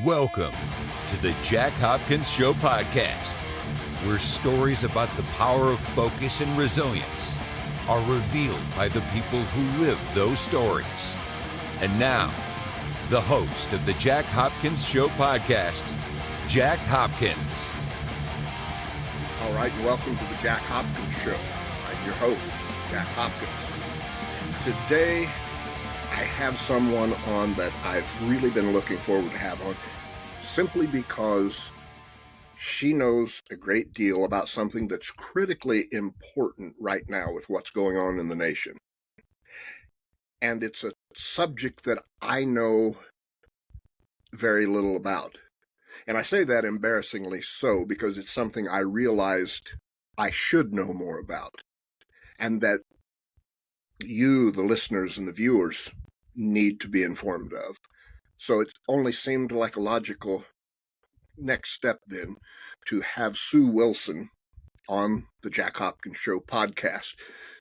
Welcome to the Jack Hopkins Show podcast, where stories about the power of focus and resilience are revealed by the people who live those stories. And now, the host of the Jack Hopkins Show podcast, Jack Hopkins. All right, and welcome to the Jack Hopkins Show. I'm your host, Jack Hopkins. Today, I have someone on that I've really been looking forward to have on, simply because she knows a great deal about something that's critically important right now with what's going on in the nation. And it's a subject that I know very little about. And I say that embarrassingly so because it's something I realized I should know more about, and that you, the listeners and the viewers, need to be informed of. So it only seemed like a logical next step then to have Sue Wilson on the Jack Hopkins Show podcast.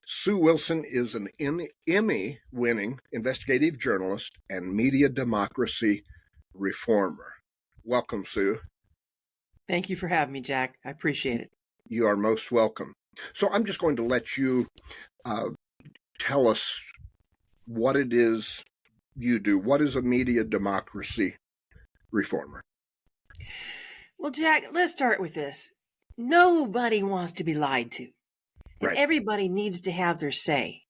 Sue Wilson is an Emmy-winning investigative journalist and media democracy reformer. Welcome, Sue. Thank you for having me, Jack. I appreciate it. You are most welcome. So I'm just going to let you tell us what it is you do. What is a media democracy reformer? Well, Jack, let's start with this. Nobody wants to be lied to. And Right. Everybody needs to have their say.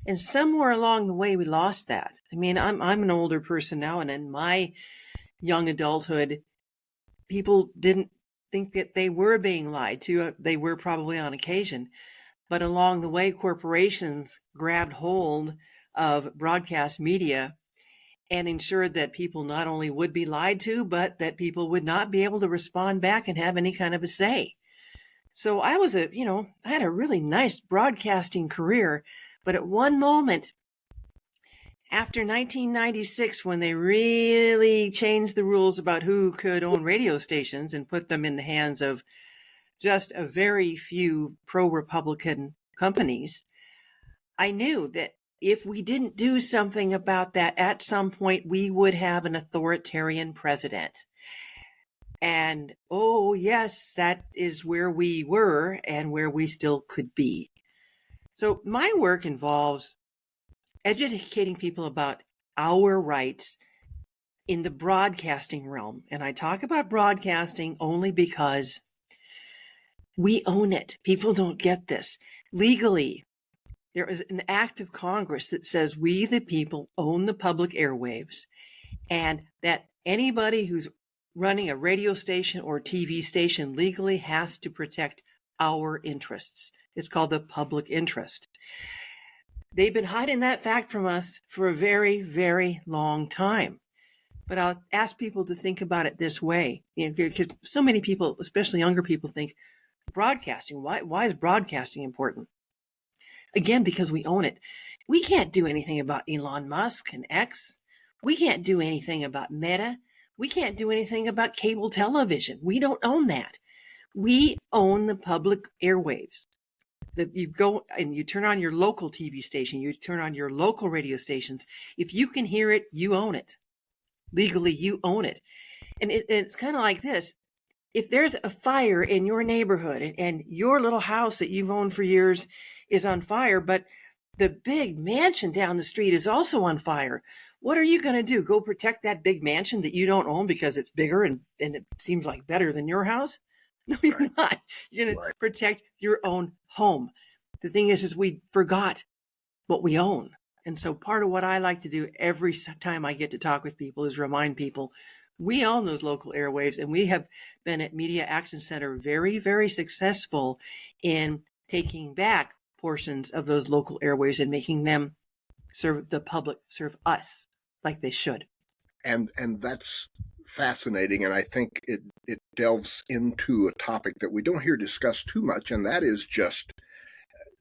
And somewhere along the way, we lost that. I mean, I'm an older person now, and in my young adulthood, people didn't think that they were being lied to. They were probably on occasion. But along the way, corporations grabbed hold of broadcast media and ensured that people not only would be lied to, but that people would not be able to respond back and have any kind of a say. So I had a really nice broadcasting career, but at one moment, after 1996, when they really changed the rules about who could own radio stations and put them in the hands of just a very few pro-Republican companies, I knew that if we didn't do something about that, at some point we would have an authoritarian president. And, oh, yes, that is where we were and where we still could be. So my work involves educating people about our rights in the broadcasting realm. And I talk about broadcasting only because we own it. People don't get this. Legally, there is an act of Congress that says we, the people, own the public airwaves, and that anybody who's running a radio station or TV station legally has to protect our interests. It's called the public interest. They've been hiding that fact from us for a very, very long time. But I'll ask people to think about it this way, because so many people, especially younger people, think broadcasting. Why is broadcasting important? Again, because we own it. We can't do anything about Elon Musk and X. We can't do anything about Meta. We can't do anything about cable television. We don't own that. We own the public airwaves. That you go and you turn on your local TV station, you turn on your local radio stations. If you can hear it, you own it. Legally, you own it. And it's kind of like this. If there's a fire in your neighborhood and your little house that you've owned for years is on fire, but the big mansion down the street is also on fire, what are you going to do? Go protect that big mansion that you don't own because it's bigger and it seems like better than your house? No, you're Right. not. You're going Right. to protect your own home. The thing is we forgot what we own. And so part of what I like to do every time I get to talk with people is remind people we own those local airwaves, and we have been at Media Action Center very, very successful in taking back portions of those local airwaves and making them serve the public, serve us like they should. And that's fascinating, and I think it delves into a topic that we don't hear discussed too much, and that is just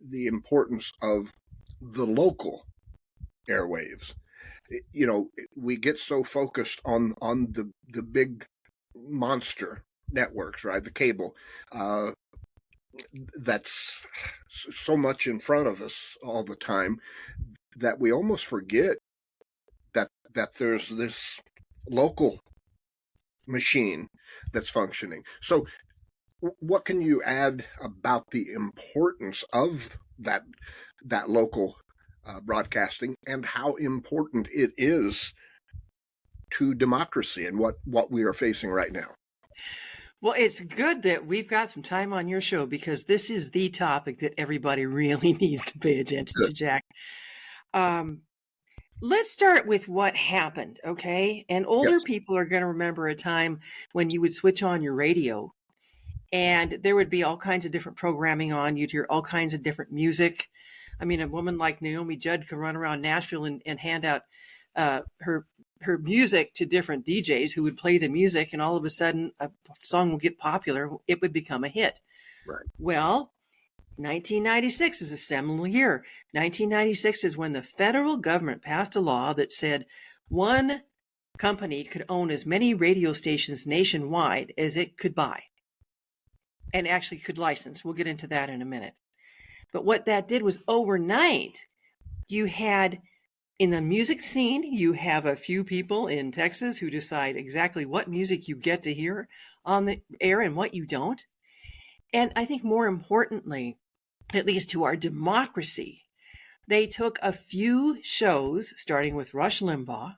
the importance of the local airwaves. You know, we get so focused on the big monster networks, right? The cable, that's so much in front of us all the time that we almost forget that there's this local machine that's functioning. So what can you add about the importance of that local broadcasting and how important it is to democracy and what we are facing right now? Well, it's good that we've got some time on your show because this is the topic that everybody really needs to pay attention to, Jack. Let's start with what happened, okay? And older Yes. people are going to remember a time when you would switch on your radio and there would be all kinds of different programming on. You'd hear all kinds of different music. I mean, a woman like Naomi Judd could run around Nashville and hand out her music to different DJs who would play the music, and all of a sudden a song would get popular. It would become a hit. Right. Well, 1996 is a seminal year. 1996 is when the federal government passed a law that said one company could own as many radio stations nationwide as it could buy and actually could license. We'll get into that in a minute. But what that did was overnight, you had in the music scene, you have a few people in Texas who decide exactly what music you get to hear on the air and what you don't. And I think more importantly, at least to our democracy, they took a few shows, starting with Rush Limbaugh,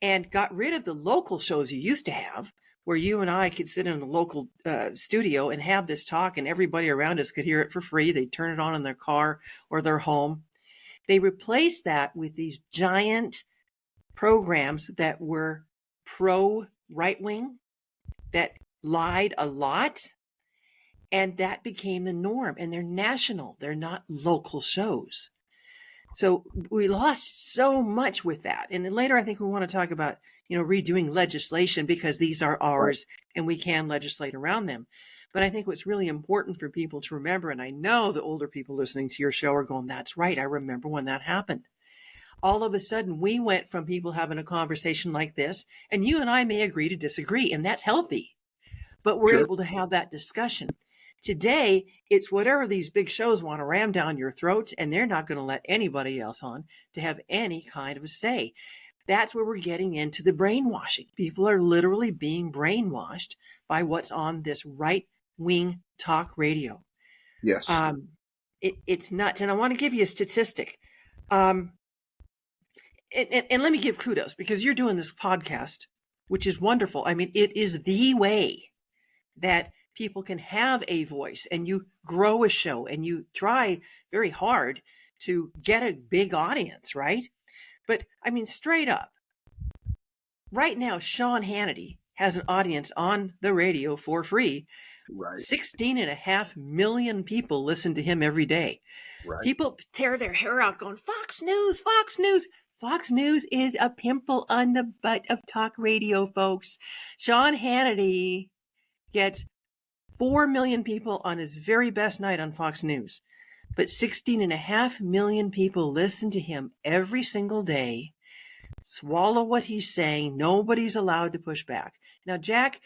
and got rid of the local shows you used to have, where you and I could sit in the local studio and have this talk and everybody around us could hear it for free. They'd turn it on in their car or their home. They replaced that with these giant programs that were pro right-wing, that lied a lot, and that became the norm. And they're national. They're not local shows. So we lost so much with that. And then later, I think we want to talk about, redoing legislation because these are ours and we can legislate around them. But I think what's really important for people to remember, and I know the older people listening to your show are going, that's right, I remember when that happened. All of a sudden, we went from people having a conversation like this, and you and I may agree to disagree, and that's healthy. But we're able to have that discussion. Today, it's whatever these big shows want to ram down your throats, and they're not going to let anybody else on to have any kind of a say. That's where we're getting into the brainwashing. People are literally being brainwashed by what's on this right-wing talk radio. Yes. It's nuts. And I want to give you a statistic. And let me give kudos because you're doing this podcast, which is wonderful. I mean, it is the way that people can have a voice and you grow a show and you try very hard to get a big audience, right? But I mean, straight up, right now, Sean Hannity has an audience on the radio for free. Right. 16.5 million people listen to him every day. Right. People tear their hair out going, Fox News, Fox News. Fox News is a pimple on the butt of talk radio, folks. Sean Hannity gets 4 million people on his very best night on Fox News. But 16.5 million people listen to him every single day, swallow what he's saying. Nobody's allowed to push back. Now, Jack,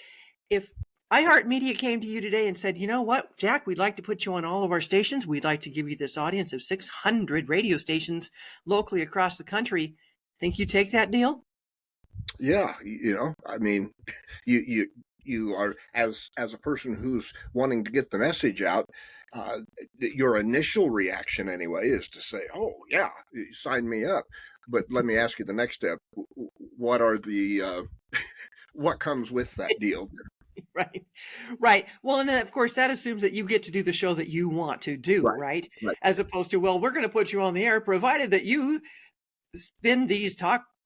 if iHeartMedia came to you today and said, you know what, Jack, we'd like to put you on all of our stations. We'd like to give you this audience of 600 radio stations locally across the country. Think you take that deal? Yeah. I mean, you are, as a person who's wanting to get the message out, your initial reaction anyway is to say, oh yeah, sign me up. But let me ask you the next step. What are the what comes with that deal? Right. Well, and of course that assumes that you get to do the show that you want to do, right? As opposed to, well, we're going to put you on the air provided that you spin these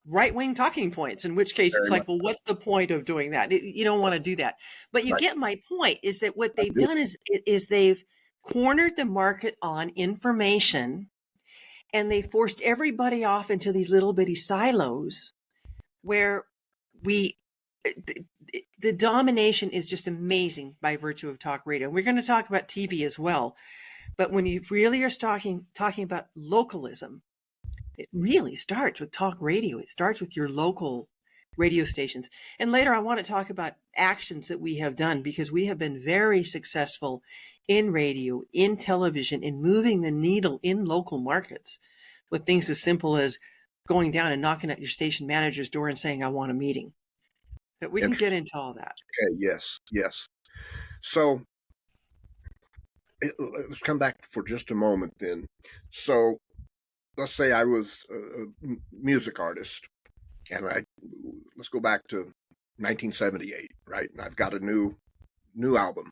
right-wing talking points, in which case it's like, well, what's the point of doing that? You don't want to do that. But you get my point, is that what they've done is they've cornered the market on information, and they forced everybody off into these little bitty silos where the domination is just amazing by virtue of talk radio. We're going to talk about TV as well. But when you really are talking about localism, it really starts with talk radio. It starts with your local radio stations. And later I want to talk about actions that we have done, because we have been very successful in radio, in television, in moving the needle in local markets with things as simple as going down and knocking at your station manager's door and saying, I want a meeting. But we can get into all that. Okay, yes. So let's come back for just a moment then. So let's say I was a music artist, and let's go back to 1978, right? And I've got a new album,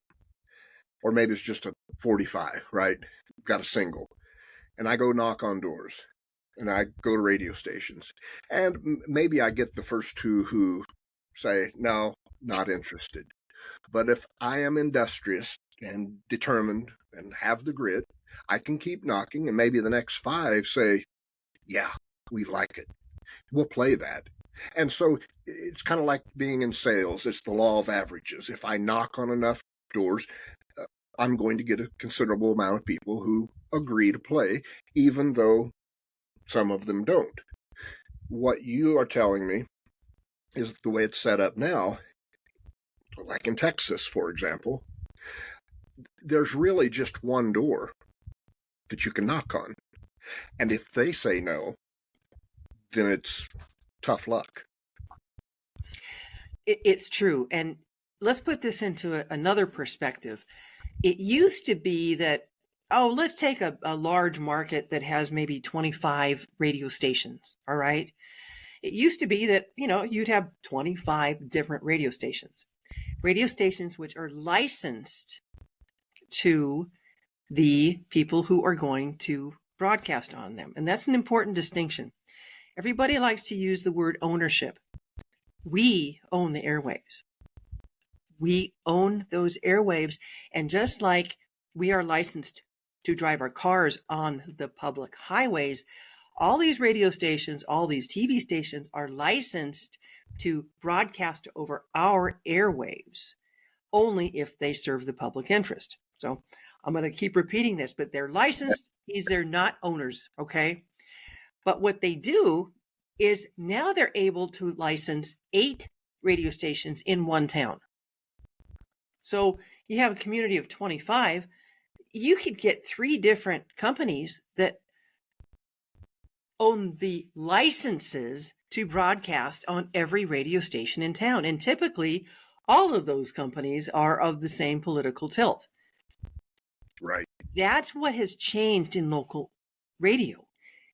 or maybe it's just a 45, right? Got a single, and I go knock on doors, and I go to radio stations, and maybe I get the first two who say, no, not interested. But if I am industrious and determined and have the grit, I can keep knocking, and maybe the next five say, yeah, we like it. We'll play that. And so it's kind of like being in sales. It's the law of averages. If I knock on enough doors, I'm going to get a considerable amount of people who agree to play, even though some of them don't. What you are telling me is the way it's set up now, like in Texas, for example, there's really just one door that you can knock on. And if they say no, then it's tough luck. It's true. And let's put this into another perspective. It used to be that, let's take a large market that has maybe 25 radio stations. All right. It used to be that, you'd have 25 different radio stations which are licensed to the people who are going to broadcast on them. And that's an important distinction. Everybody likes to use the word ownership. We own the airwaves. We own those airwaves. And just like we are licensed to drive our cars on the public highways, all these radio stations, all these TV stations are licensed to broadcast over our airwaves only if they serve the public interest. So I'm going to keep repeating this, but they're licensed. They're not owners. Okay. But what they do is now they're able to license 8 radio stations in one town. So you have a community of 25. You could get 3 different companies that own the licenses to broadcast on every radio station in town. And typically, all of those companies are of the same political tilt. Right. That's what has changed in local radio.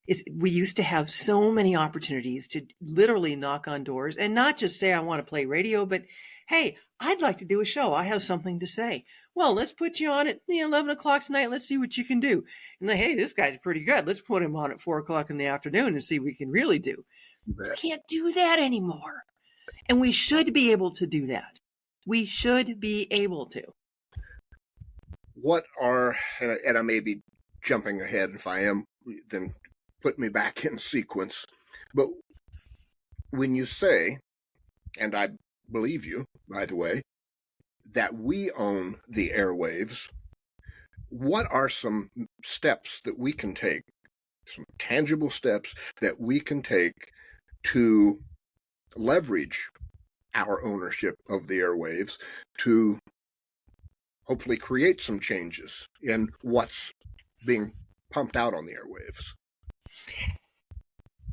Is we used to have so many opportunities to literally knock on doors and not just say, I want to play radio, but hey, I'd like to do a show. I have something to say. Well, let's put you on at 11 o'clock tonight. Let's see what you can do. And then, hey, this guy's pretty good. Let's put him on at 4 o'clock in the afternoon and see what we can really do. You can't do that anymore. And we should be able to do that. We should be able to. What are, and I may be jumping ahead, if I am, then put me back in sequence. But when you say, and I believe you, by the way, that we own the airwaves, what are some steps that we can take, some tangible steps that we can take to leverage our ownership of the airwaves to hopefully create some changes in what's being pumped out on the airwaves?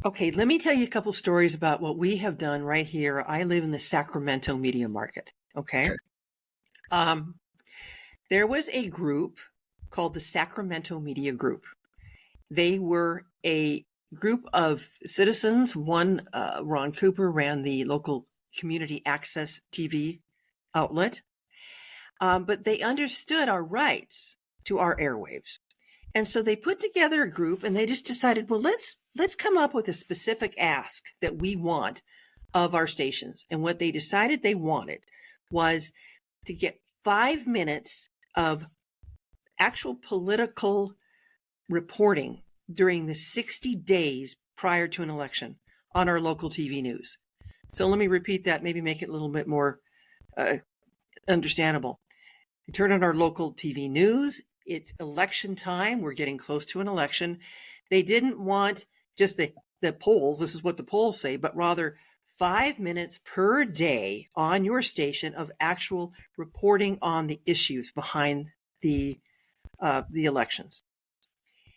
Okay, let me tell you a couple stories about what we have done right here. I live in the Sacramento media market. Okay. There was a group called the Sacramento Media Group. They were a group of citizens. One, Ron Cooper, ran the local community access TV outlet. But they understood our rights to our airwaves. And so they put together a group and they just decided, well, let's come up with a specific ask that we want of our stations. And what they decided they wanted was to get 5 minutes of actual political reporting during the 60 days prior to an election on our local TV news. So let me repeat that, maybe make it a little bit more understandable. You turn on our local TV news. It's election time. We're getting close to an election. They didn't want just the polls. This is what the polls say, but rather 5 minutes per day on your station of actual reporting on the issues behind the elections.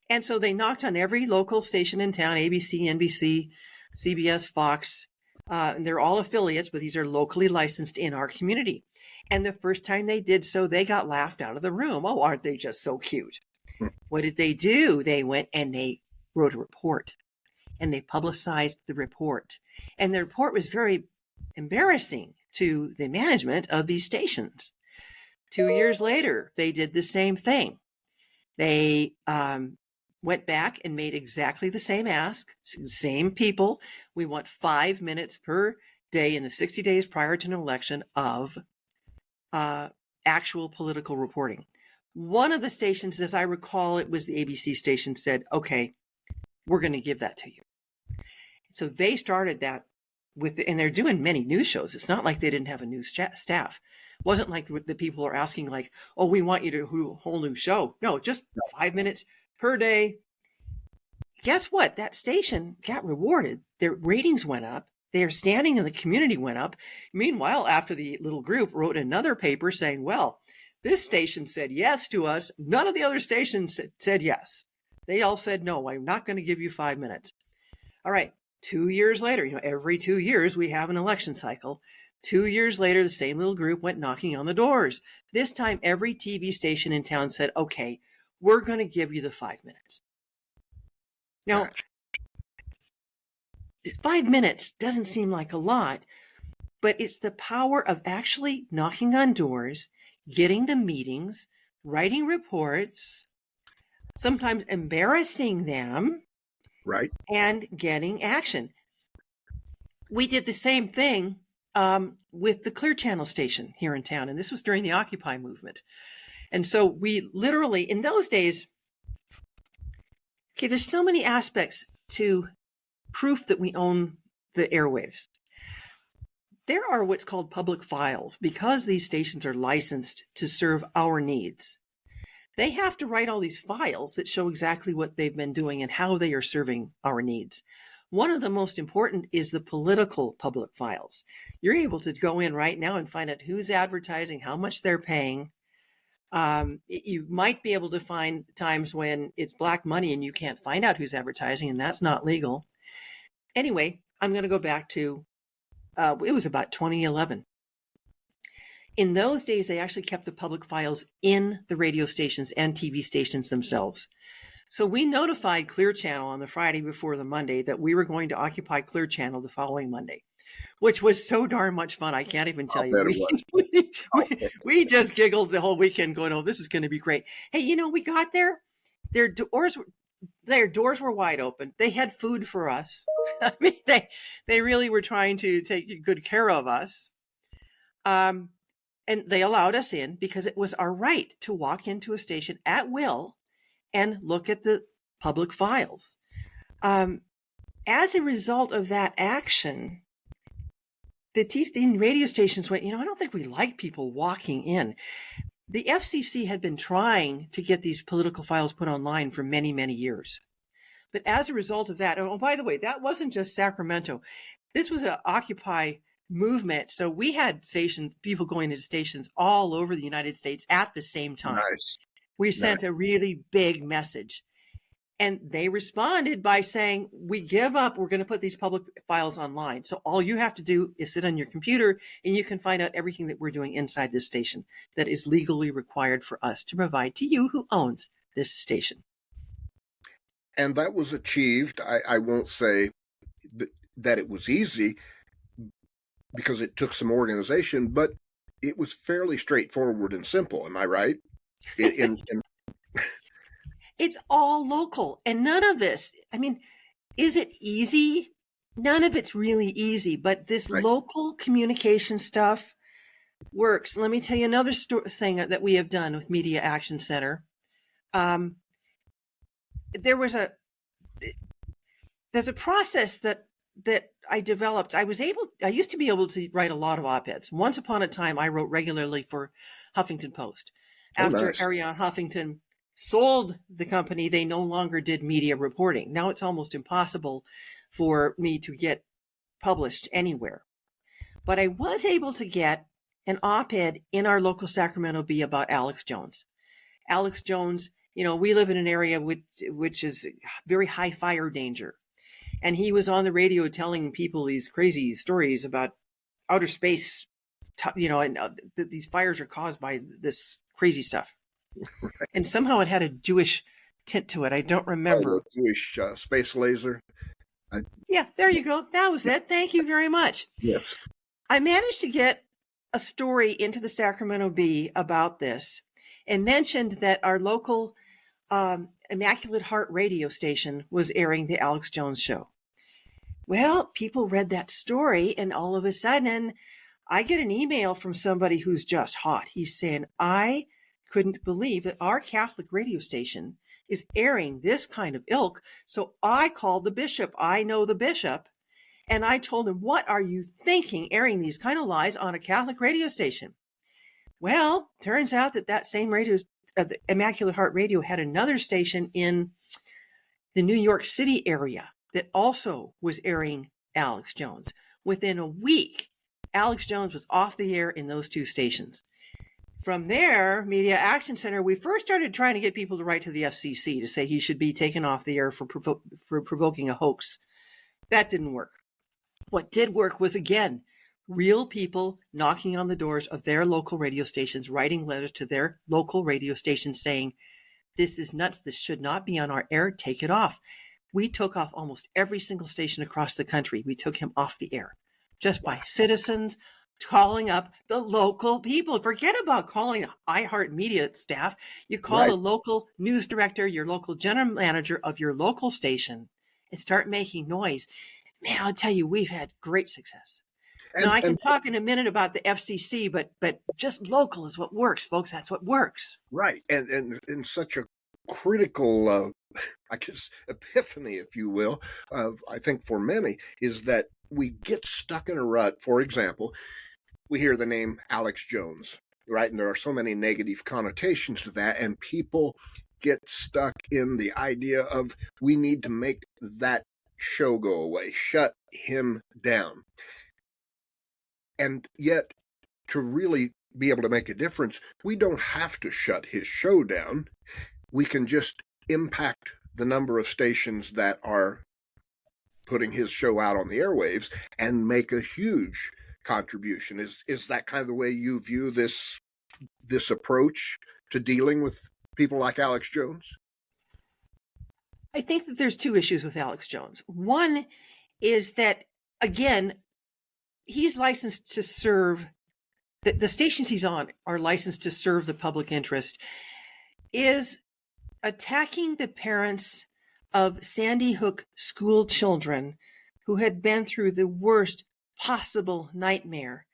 And so they knocked on every local station in town, ABC, NBC, CBS, Fox, And they're all affiliates, but these are locally licensed in our community. And the first time they did so, they got laughed out of the room. Oh, aren't they just so cute? What did they do? They went and they wrote a report, and they publicized the report. And the report was very embarrassing to the management of these stations. 2 years later, they did the same thing. They went back and made exactly the same ask, same people. We want 5 minutes per day in the 60 days prior to an election of actual political reporting. One of the stations, as I recall, it was the ABC station, said, okay, we're going to give that to you. So they started that and they're doing many news shows. It's not like they didn't have a news staff. It wasn't like the people are asking like, oh, we want you to do a whole new show. No, just 5 minutes per day. Guess what? That station got rewarded. Their ratings went up. Their standing in the community went up. Meanwhile, after the little group wrote another paper saying, well, this station said yes to us. None of the other stations said yes. They all said, no, I'm not going to give you 5 minutes. All right. 2 years later, every 2 years we have an election cycle. 2 years later, the same little group went knocking on the doors. This time, every TV station in town said, okay, we're going to give you the 5 minutes. Now, 5 minutes doesn't seem like a lot, but it's the power of actually knocking on doors, getting to meetings, writing reports, sometimes embarrassing them, right, and getting action. We did the same thing with the Clear Channel station here in town, and this was during the Occupy movement. And so we literally, in those days, okay, there's so many aspects to proof that we own the airwaves. There are what's called public files. Because these stations are licensed to serve our needs, they have to write all these files that show exactly what they've been doing and how they are serving our needs. One of the most important is the political public files. You're able to go in right now and find out who's advertising, how much they're paying. You might be able to find times when it's black money and you can't find out who's advertising, and that's not legal. Anyway, I'm going to go back to, it was about 2011. In those days, they actually kept the public files in the radio stations and TV stations themselves. So we notified Clear Channel on the Friday before the Monday that we were going to occupy Clear Channel the following Monday, which was so darn much fun. I can't even tell you. We just giggled the whole weekend going, oh, this is going to be great. Hey, we got there. Their doors were wide open. They had food for us. I mean, they really were trying to take good care of us. And they allowed us in because it was our right to walk into a station at will and look at the public files. As a result of that action, the TV and radio stations went, I don't think we like people walking in. The FCC had been trying to get these political files put online for many, many years. But as a result of that, oh, by the way, that wasn't just Sacramento. This was an Occupy movement. So we had people going into stations all over the United States at the same time. Nice. We sent a really big message. And they responded by saying, we give up. We're going to put these public files online. So all you have to do is sit on your computer and you can find out everything that we're doing inside this station that is legally required for us to provide to you who owns this station. And that was achieved. I won't say that it was easy because it took some organization, but it was fairly straightforward and simple. Am I right? It's all local, and none of this, is it easy? None of it's really easy, but this local communication stuff works. Let me tell you another thing that we have done with Media Action Center. There's a process that I developed. I used to be able to write a lot of op-eds. Once upon a time, I wrote regularly for Huffington Post. After Arianna Huffington sold the company, they no longer did media reporting. Now it's almost impossible for me to get published anywhere. But I was able to get an op-ed in our local Sacramento Bee about Alex Jones. Alex Jones, we live in an area which is very high fire danger. And he was on the radio telling people these crazy stories about outer space, and these fires are caused by this crazy stuff. Right. And somehow it had a Jewish tint to it. I don't remember. The Jewish space laser. Yeah, there you go. That was it. Thank you very much. Yes. I managed to get a story into the Sacramento Bee about this and mentioned that our local Immaculate Heart radio station was airing the Alex Jones show. Well, people read that story, and all of a sudden, I get an email from somebody who's just hot. He's saying, I couldn't believe that our Catholic radio station is airing this kind of ilk. So I called the bishop. I know the bishop. And I told him, what are you thinking airing these kind of lies on a Catholic radio station? Well, turns out that same radio, the Immaculate Heart Radio, had another station in the New York City area that also was airing Alex Jones. Within a week, Alex Jones was off the air in those two stations. From there, Media Action Center, we first started trying to get people to write to the FCC to say he should be taken off the air for provoking a hoax. That didn't work. What did work was, again, real people knocking on the doors of their local radio stations, writing letters to their local radio stations saying, this is nuts. This should not be on our air. Take it off. We took off almost every single station across the country. We took him off the air just by citizens calling up the local people. Forget about calling iHeartMedia staff. You call the local news director, your local general manager of your local station, and start making noise. Man, I'll tell you, we've had great success. Now, I can talk in a minute about the FCC, but just local is what works, folks. That's what works. Right. And such a critical, I guess, epiphany, if you will, I think for many, is that we get stuck in a rut. For example, we hear the name Alex Jones, right? And there are so many negative connotations to that. And people get stuck in the idea of we need to make that show go away, shut him down. And yet, to really be able to make a difference, we don't have to shut his show down. We can just impact the number of stations that are putting his show out on the airwaves and make a huge contribution. Is that kind of the way you view this approach to dealing with people like Alex Jones? I think that there's two issues with Alex Jones. One is that, again, he's licensed to serve, the stations he's on are licensed to serve the public interest, is attacking the parents of Sandy Hook school children who had been through the worst possible nightmare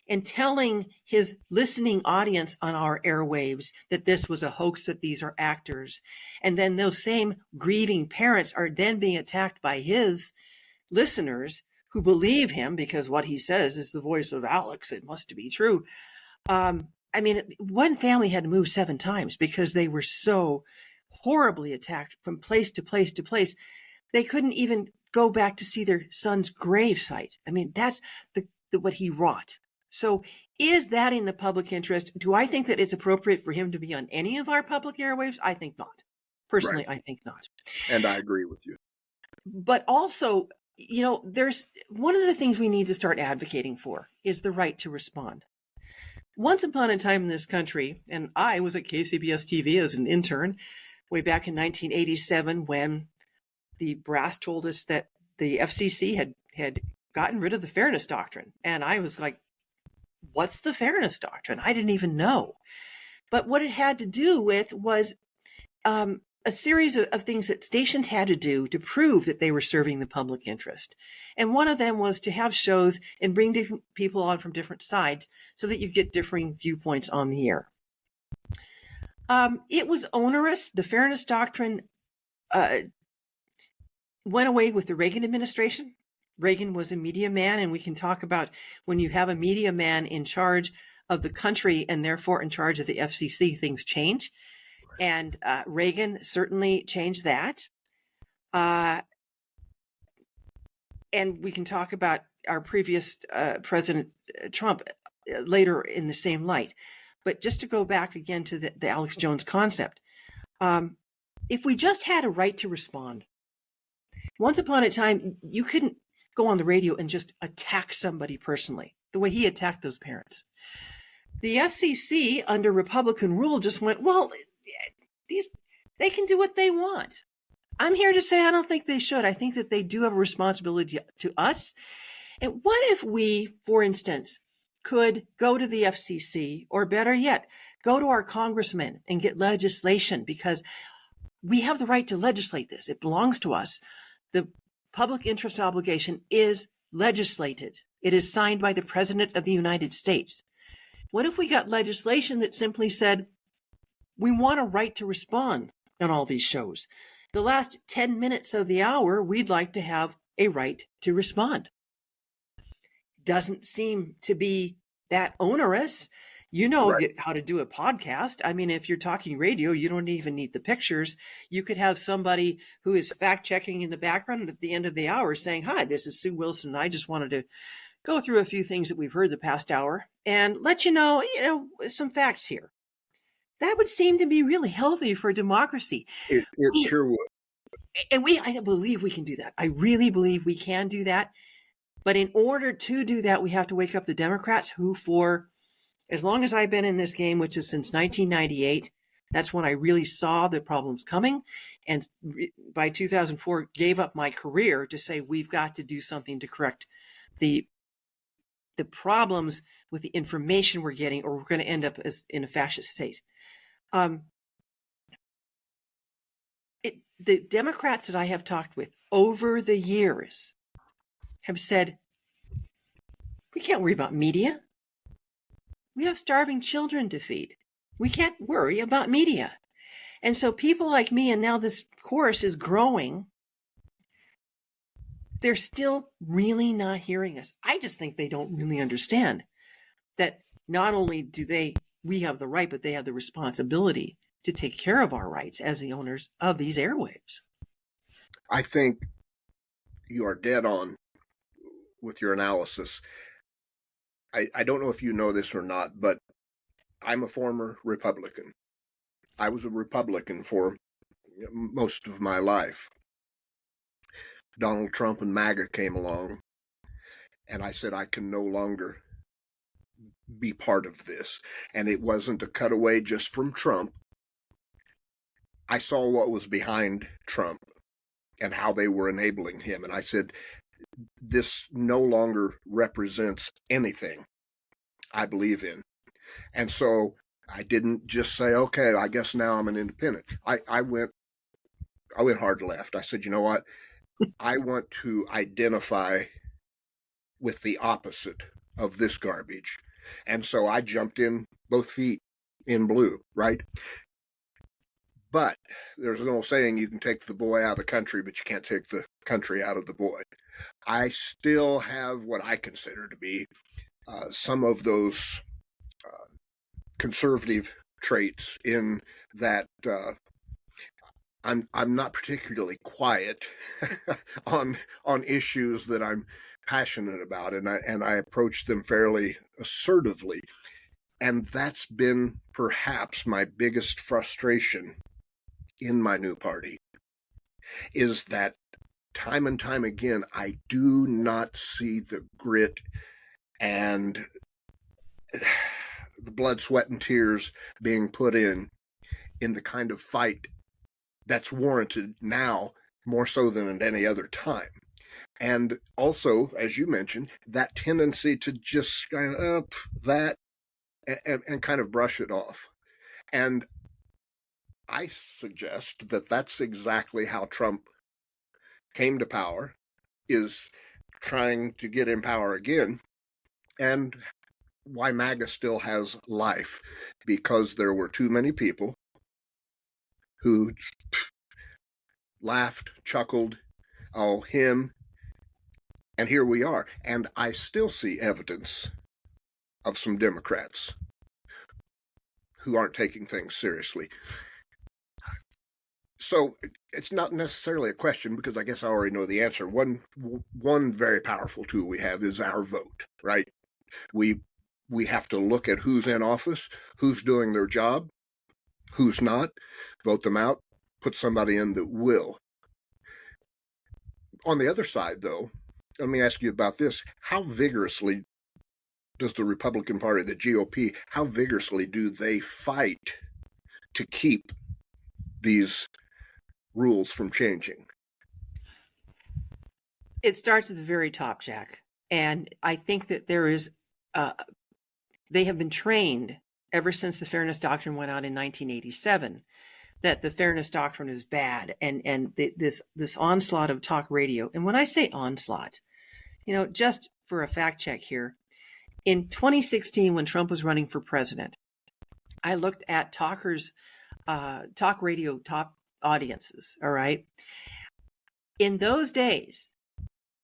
and telling his listening audience on our airwaves that this was a hoax, that these are actors. And then those same grieving parents are then being attacked by his listeners who believe him because what he says is the voice of Alex. It must be true. I mean, one family had to move 7 times because they were so horribly attacked from place to place to place. They couldn't even go back to see their son's grave site. I mean, that's what he wrought. So is that in the public interest? Do I think that it's appropriate for him to be on any of our public airwaves? I think not. Personally, right. I think not. And I agree with you. But also, there's one of the things we need to start advocating for is the right to respond. Once upon a time in this country, and I was at KCBS TV as an intern way back in 1987 when the brass told us that the FCC had gotten rid of the Fairness Doctrine. And I was like, what's the Fairness Doctrine? I didn't even know. But what it had to do with was a series of things that stations had to do to prove that they were serving the public interest. And one of them was to have shows and bring different people on from different sides so that you get differing viewpoints on the air. It was onerous. The Fairness Doctrine went away with the Reagan administration. Reagan was a media man, and we can talk about when you have a media man in charge of the country and therefore in charge of the FCC, things change. And Reagan certainly changed that. And we can talk about our previous President Trump later in the same light. But just to go back again to the Alex Jones concept, if we just had a right to respond, Once upon a time, you couldn't go on the radio and just attack somebody personally, the way he attacked those parents. The FCC, under Republican rule, just went, well, they can do what they want. I'm here to say I don't think they should. I think that they do have a responsibility to us. And what if we, for instance, could go to the FCC, or better yet, go to our congressmen and get legislation, because we have the right to legislate this. It belongs to us. The public interest obligation is legislated. It is signed by the President of the United States. What if we got legislation that simply said, we want a right to respond on all these shows. The last 10 minutes of the hour, we'd like to have a right to respond. Doesn't seem to be that onerous. You know Right. how to do a podcast. I mean, if you're talking radio, you don't even need the pictures. You could have somebody who is fact checking in the background, and at the end of the hour saying, hi, this is Sue Wilson, and I just wanted to go through a few things that we've heard the past hour and let you know, some facts here. That would seem to be really healthy for democracy. It sure would. And I believe we can do that. I really believe we can do that. But in order to do that, we have to wake up the Democrats who, for as long as I've been in this game, which is since 1998, that's when I really saw the problems coming. And by 2004, gave up my career to say, we've got to do something to correct the problems with the information we're getting, or we're going to end up in a fascist state. The Democrats that I have talked with over the years have said, we can't worry about media. We have starving children to feed. We can't worry about media. And so people like me, and now this course is growing, they're still really not hearing us. I just think they don't really understand that not only do we have the right, but they have the responsibility to take care of our rights as the owners of these airwaves. I think you are dead on with your analysis. I don't know if you know this or not, but I'm a former Republican. I was a Republican for most of my life. Donald Trump and MAGA came along, and I said I can no longer be part of this. And it wasn't a cutaway just from Trump. I saw what was behind Trump and how they were enabling him. And I said, this no longer represents anything I believe in. And so I didn't just say, okay, I guess now I'm an independent. I went hard left. I said, you know what? I want to identify with the opposite of this garbage. And so I jumped in both feet in blue, right? But there's an old saying, you can take the boy out of the country, but you can't take the country out of the boy. I still have what I consider to be some of those conservative traits in that I'm not particularly quiet on issues that I'm passionate about, and I approach them fairly assertively. And that's been perhaps my biggest frustration in my new party, is that time and time again, I do not see the grit and the blood, sweat, and tears being put in the kind of fight that's warranted now more so than at any other time. And also, as you mentioned, that tendency to just kind of that and kind of brush it off. And I suggest that that's exactly how Trump came to power, is trying to get in power again, and why MAGA still has life, because there were too many people who laughed, chuckled, oh, him, and here we are. And I still see evidence of some Democrats who aren't taking things seriously. So it's not necessarily a question, because I guess I already know the answer. One very powerful tool we have is our vote, right? We have to look at who's in office, who's doing their job, who's not, vote them out, put somebody in that will. On the other side, though, let me ask you about this. How vigorously does the Republican Party, the GOP, how vigorously do they fight to keep these rules from changing? It starts at the very top, Jack. And I think that there is, they have been trained ever since the Fairness Doctrine went out in 1987, that the Fairness Doctrine is bad, and this onslaught of talk radio. And when I say onslaught, just for a fact check here, in 2016, when Trump was running for president, I looked at talk radio top audiences. All right. In those days,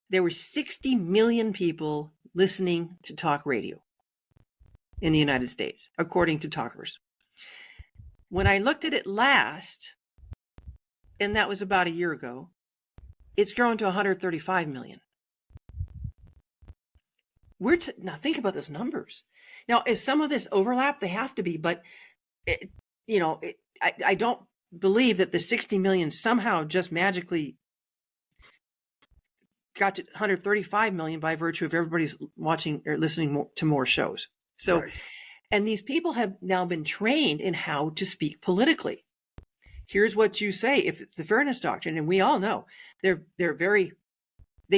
there were 60 million people listening to talk radio in the United States, according to talkers. When I looked at it last, and that was about a year ago, it's grown to 135 million. Now think about those numbers. Now, is some of this overlap? They have to be, but I don't believe that the 60 million somehow just magically got to 135 million by virtue of everybody's watching or listening to more shows. So, right. And these people have now been trained in how to speak politically. Here's what you say if it's the Fairness Doctrine, and we all know they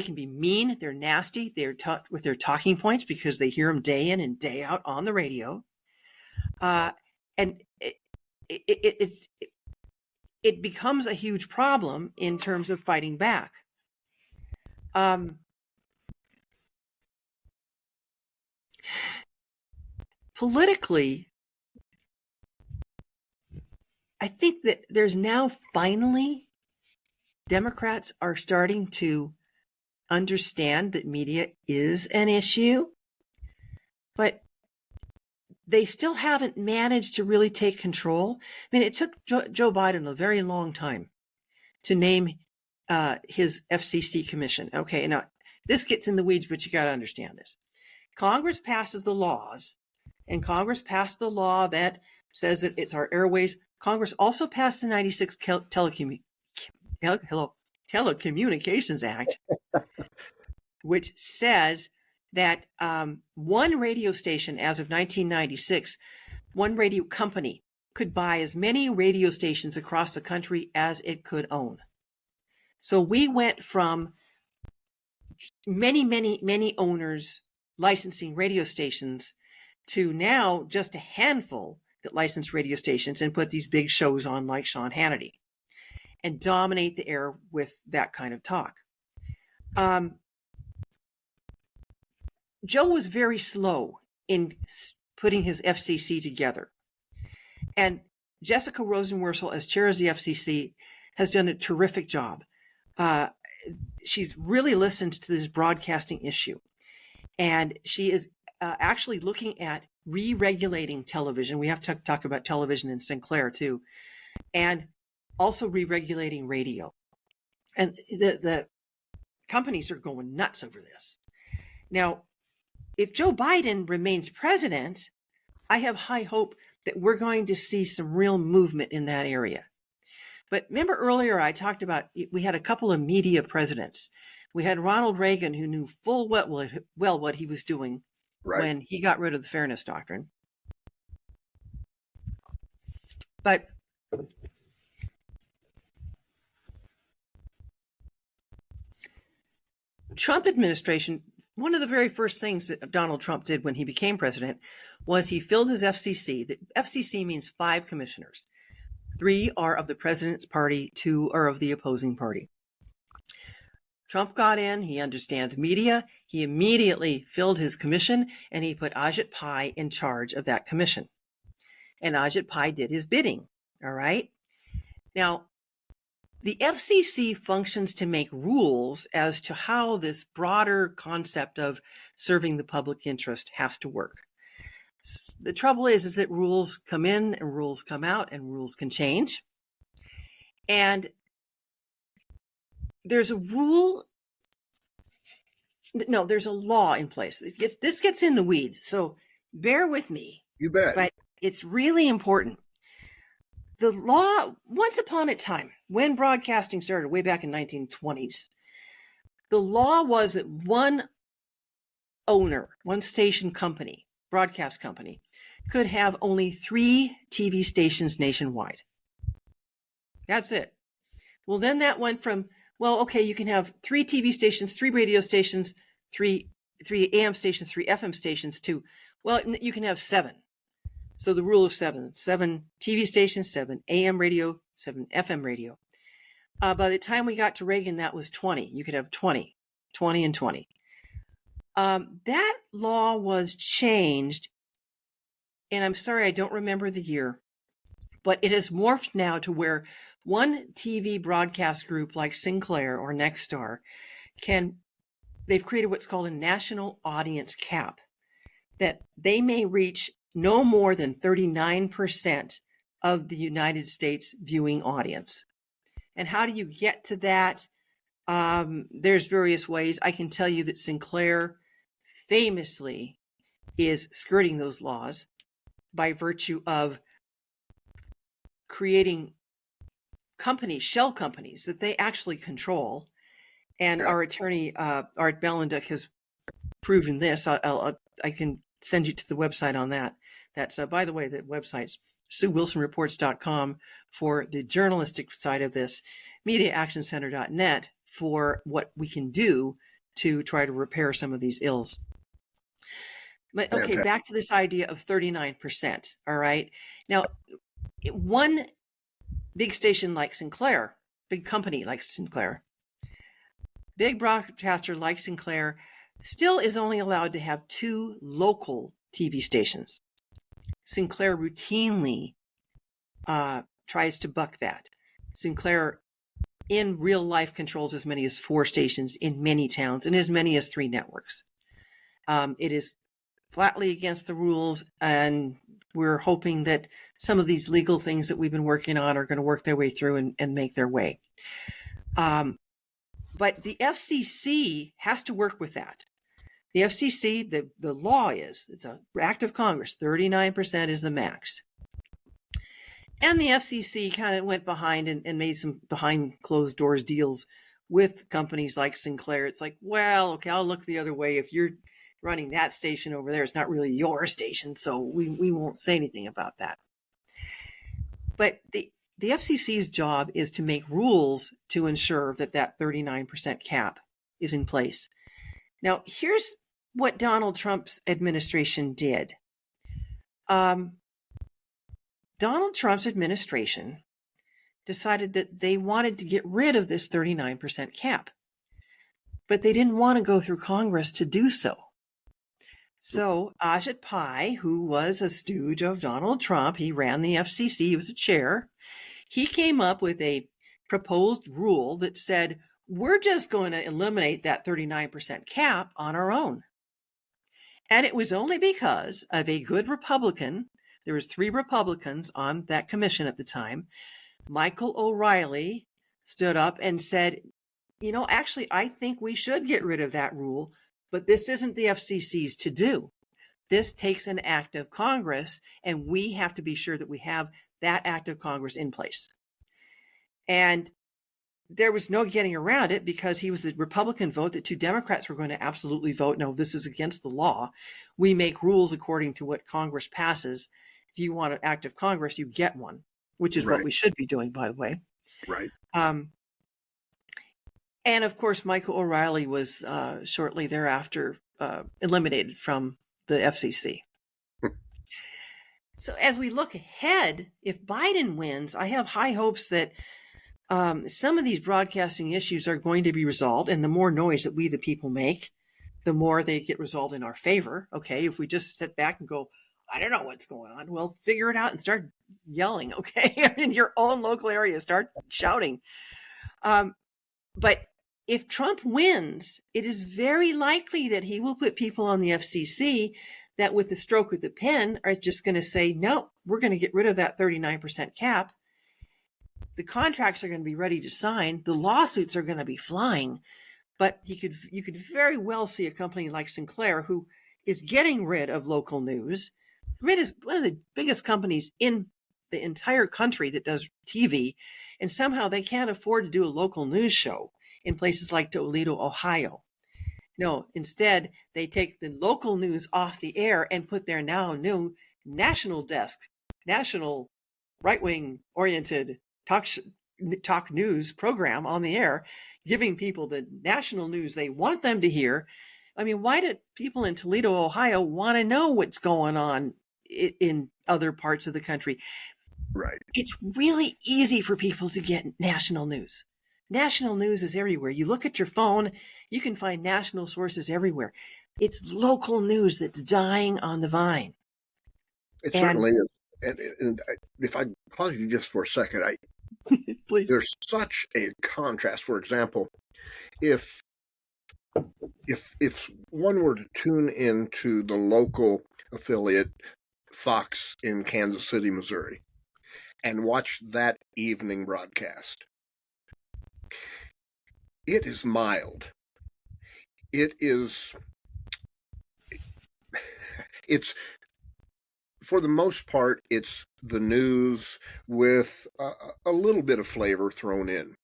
can be mean, they're nasty, they're with their talking points because they hear them day in and day out on the radio, and it becomes a huge problem in terms of fighting back. Politically, I think that there's now finally Democrats are starting to understand that media is an issue, but they still haven't managed to really take control. I mean, it took Joe Biden a very long time to name his FCC commission. Okay, now this gets in the weeds, but you got to understand this. Congress passes the laws, and Congress passed the law that says that it's our airways. Congress also passed the 96 Telecommunications Act, which says that one radio station, as of 1996, one radio company could buy as many radio stations across the country as it could own. So we went from many owners licensing radio stations to now just a handful that license radio stations and put these big shows on like Sean Hannity and dominate the air with that kind of talk. Joe was very slow in putting his FCC together. And Jessica Rosenworcel, as chair of the FCC, has done a terrific job. She's really listened to this broadcasting issue. And she is actually looking at re-regulating television. We have to talk about television in Sinclair too. And also re-regulating radio. And the companies are going nuts over this. Now, if Joe Biden remains president, I have high hope that we're going to see some real movement in that area. But remember earlier I talked about we had a couple of media presidents. We had Ronald Reagan, who knew full well what he was doing when he got rid of the Fairness Doctrine. But Trump administration, one of the very first things that Donald Trump did when he became president was he filled his FCC. The FCC means 5 commissioners. 3 are of the president's party, 2 are of the opposing party. Trump got in, he understands media, he immediately filled his commission, and he put Ajit Pai in charge of that commission. And Ajit Pai did his bidding, all right? Now, the FCC functions to make rules as to how this broader concept of serving the public interest has to work. The trouble is that rules come in and rules come out and rules can change. And there's a law in place. This gets in the weeds, so bear with me. You bet. But it's really important. The law, once upon a time, when broadcasting started way back in 1920s, the law was that one owner, one station company, broadcast company, could have only 3 TV stations nationwide. That's it. Well, then that went from, well, okay, you can have 3 TV stations, 3 radio stations, 3 AM stations, 3 FM stations, to, well, you can have 7. So the rule of 7 TV stations, 7 AM radio, 7 FM radio. By the time we got to Reagan, that was 20. You could have 20 and 20. That law was changed, and I'm sorry, I don't remember the year, but it has morphed now to where one TV broadcast group like Sinclair or Nexstar they've created what's called a national audience cap, that they may reach no more than 39% of the United States viewing audience. And how do you get to that? There's various ways. I can tell you that Sinclair famously is skirting those laws by virtue of creating shell companies that they actually control. And our attorney, Art Bellenduck, has proven this. I can send you to the website on that. That's, by the way, the website's SueWilsonReports.com for the journalistic side of this, MediaActionCenter.net for what we can do to try to repair some of these ills. But okay, back to this idea of 39%. All right. Now, one big station like Sinclair, big company like Sinclair, big broadcaster like Sinclair still is only allowed to have 2 local TV stations. Sinclair routinely tries to buck that. Sinclair in real life controls as many as 4 stations in many towns and as many as 3 networks. It is flatly against the rules, and we're hoping that some of these legal things that we've been working on are going to work their way through and make their way. But the FCC has to work with that. The FCC, the law is, it's an act of Congress, 39% is the max. And the FCC kind of went behind and made some behind closed doors deals with companies like Sinclair. It's like, well, okay, I'll look the other way. If you're running that station over there, it's not really your station, so we won't say anything about that. But the FCC's job is to make rules to ensure that 39% cap is in place. Now, here's what Donald Trump's administration did. Donald Trump's administration decided that they wanted to get rid of this 39% cap, but they didn't want to go through Congress to do so. So Ajit Pai, who was a stooge of Donald Trump, he ran the FCC, he was a chair. He came up with a proposed rule that said, we're just going to eliminate that 39% cap on our own. And it was only because of a good Republican. There was 3 Republicans on that commission at the time. Michael O'Reilly stood up and said, actually, I think we should get rid of that rule, but this isn't the FCC's to do. This takes an act of Congress, and we have to be sure that we have that act of Congress in place. And there was no getting around it because he was the Republican vote that 2 Democrats were going to absolutely vote, no, this is against the law. We make rules according to what Congress passes. If you want an act of Congress, you get one, which is what we should be doing, by the way. Right. And of course, Michael O'Reilly was shortly thereafter eliminated from the FCC. So as we look ahead, if Biden wins, I have high hopes that some of these broadcasting issues are going to be resolved. And the more noise that we, the people, make, the more they get resolved in our favor. Okay, if we just sit back and go, I don't know what's going on, well, figure it out and start yelling, okay? In your own local area, start shouting. But if Trump wins, it is very likely that he will put people on the FCC that with the stroke of the pen are just going to say, no, we're going to get rid of that 39% cap. The contracts are going to be ready to sign. The lawsuits are going to be flying. But you could very well see a company like Sinclair, who is getting rid of local news. It is one of the biggest companies in the entire country that does TV, and somehow they can't afford to do a local news show. in places like Toledo, Ohio. No, instead, they take the local news off the air and put their now new national desk, national right-wing oriented talk news program on the air, giving people the national news they want them to hear. I mean, why do people in Toledo, Ohio want to know what's going on in other parts of the country? Right. It's really easy for people to get national news. National news is everywhere. You look at your phone, you can find national sources everywhere. It's local news that's dying on the vine. It certainly is. And if I pause you just for a second, Please. There's such a contrast. For example, if one were to tune into the local affiliate Fox in Kansas City, Missouri, and watch that evening broadcast, it is mild. It's for the most part, it's the news with a little bit of flavor thrown in.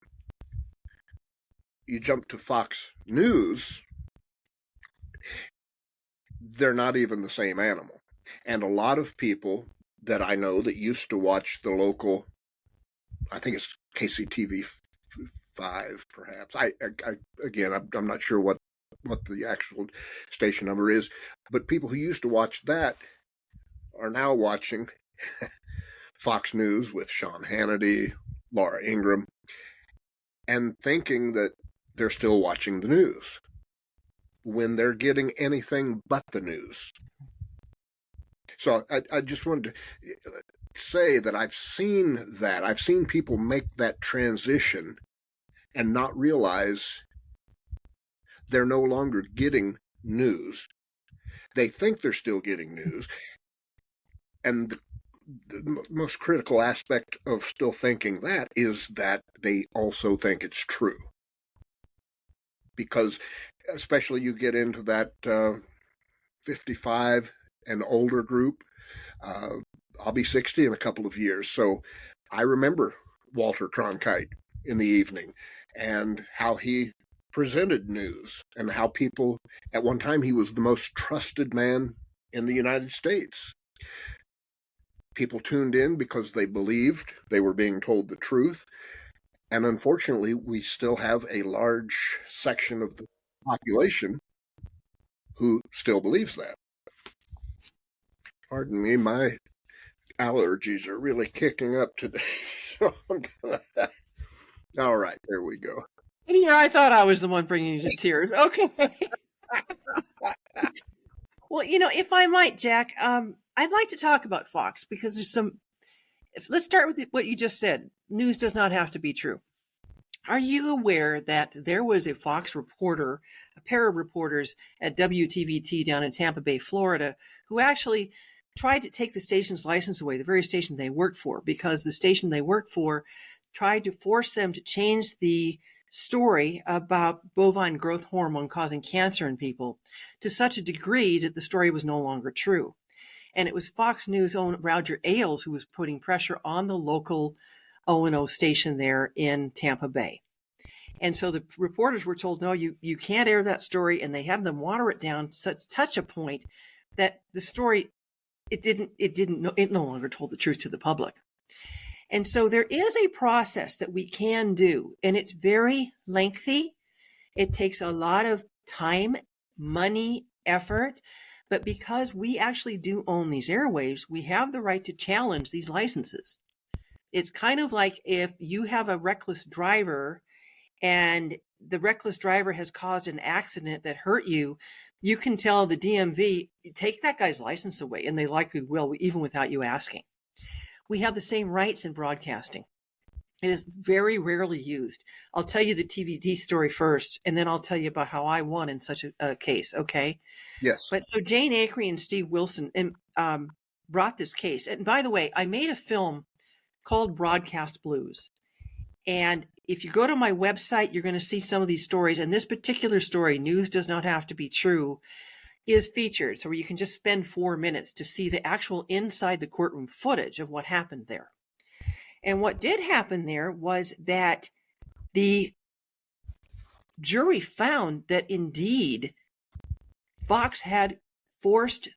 You jump to Fox News, they're not even the same animal. And a lot of people that I know that used to watch the local, I think it's KCTV 5, perhaps. I'm not sure what the actual station number is, but people who used to watch that are now watching Fox News with Sean Hannity, Laura Ingraham, and thinking that they're still watching the news when they're getting anything but the news. So I just wanted to say that I've seen that. I've seen people make that transition and not realize they're no longer getting news. They think they're still getting news. And the most critical aspect of still thinking that is that they also think it's true. Because especially you get into that 55 and older group. I'll be 60 in a couple of years. So I remember Walter Cronkite in the evening and how he presented news and how people, at one time, he was the most trusted man in the United States. People tuned in because they believed they were being told the truth. And unfortunately, we still have a large section of the population who still believes that. Pardon me, my allergies are really kicking up today. All right, there we go. Yeah, I thought I was the one bringing you to tears. Okay. Well, if I might, Jack, I'd like to talk about Fox because there's let's start with what you just said. News does not have to be true. Are you aware that there was a Fox reporter, a pair of reporters at WTVT down in Tampa Bay, Florida, who actually tried to take the station's license away, the very station they worked for, because the station they worked for tried to force them to change the story about bovine growth hormone causing cancer in people to such a degree that the story was no longer true. And it was Fox News' own Roger Ailes who was putting pressure on the local O&O station there in Tampa Bay. And so the reporters were told, no, you can't air that story. And they had them water it down to such a point that the story, it no longer told the truth to the public. And so there is a process that we can do, and it's very lengthy. It takes a lot of time, money, effort. But because we actually do own these airwaves, we have the right to challenge these licenses. It's kind of like if you have a reckless driver and the reckless driver has caused an accident that hurt you, you can tell the DMV, take that guy's license away, and they likely will, even without you asking. We have the same rights in broadcasting. It is very rarely used. I'll tell you the TVD story first, and then I'll tell you about how I won in such a case, okay? Yes. But so Jane Acree and Steve Wilson brought this case. And by the way, I made a film called Broadcast Blues. And if you go to my website, you're going to see some of these stories. And this particular story, News Does Not Have to Be True, is featured. So you can just spend 4 minutes to see the actual inside the courtroom footage of what happened there. And what did happen there was that the jury found that indeed Fox had forced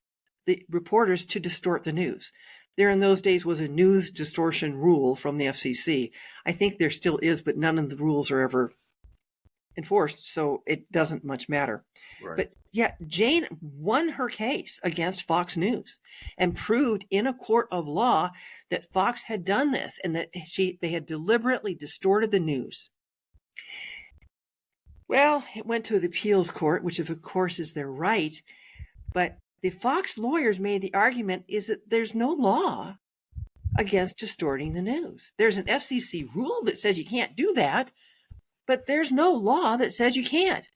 the reporters to distort the news. There in those days was a news distortion rule from the FCC. I think there still is, but none of the rules are ever enforced, so it doesn't much matter. Right. But yeah, Jane won her case against Fox News and proved in a court of law that Fox had done this and that they had deliberately distorted the news. Well, it went to the appeals court, which of course is their right, but the Fox lawyers made the argument is that there's no law against distorting the news. There's an FCC rule that says you can't do that, but there's no law that says you can't.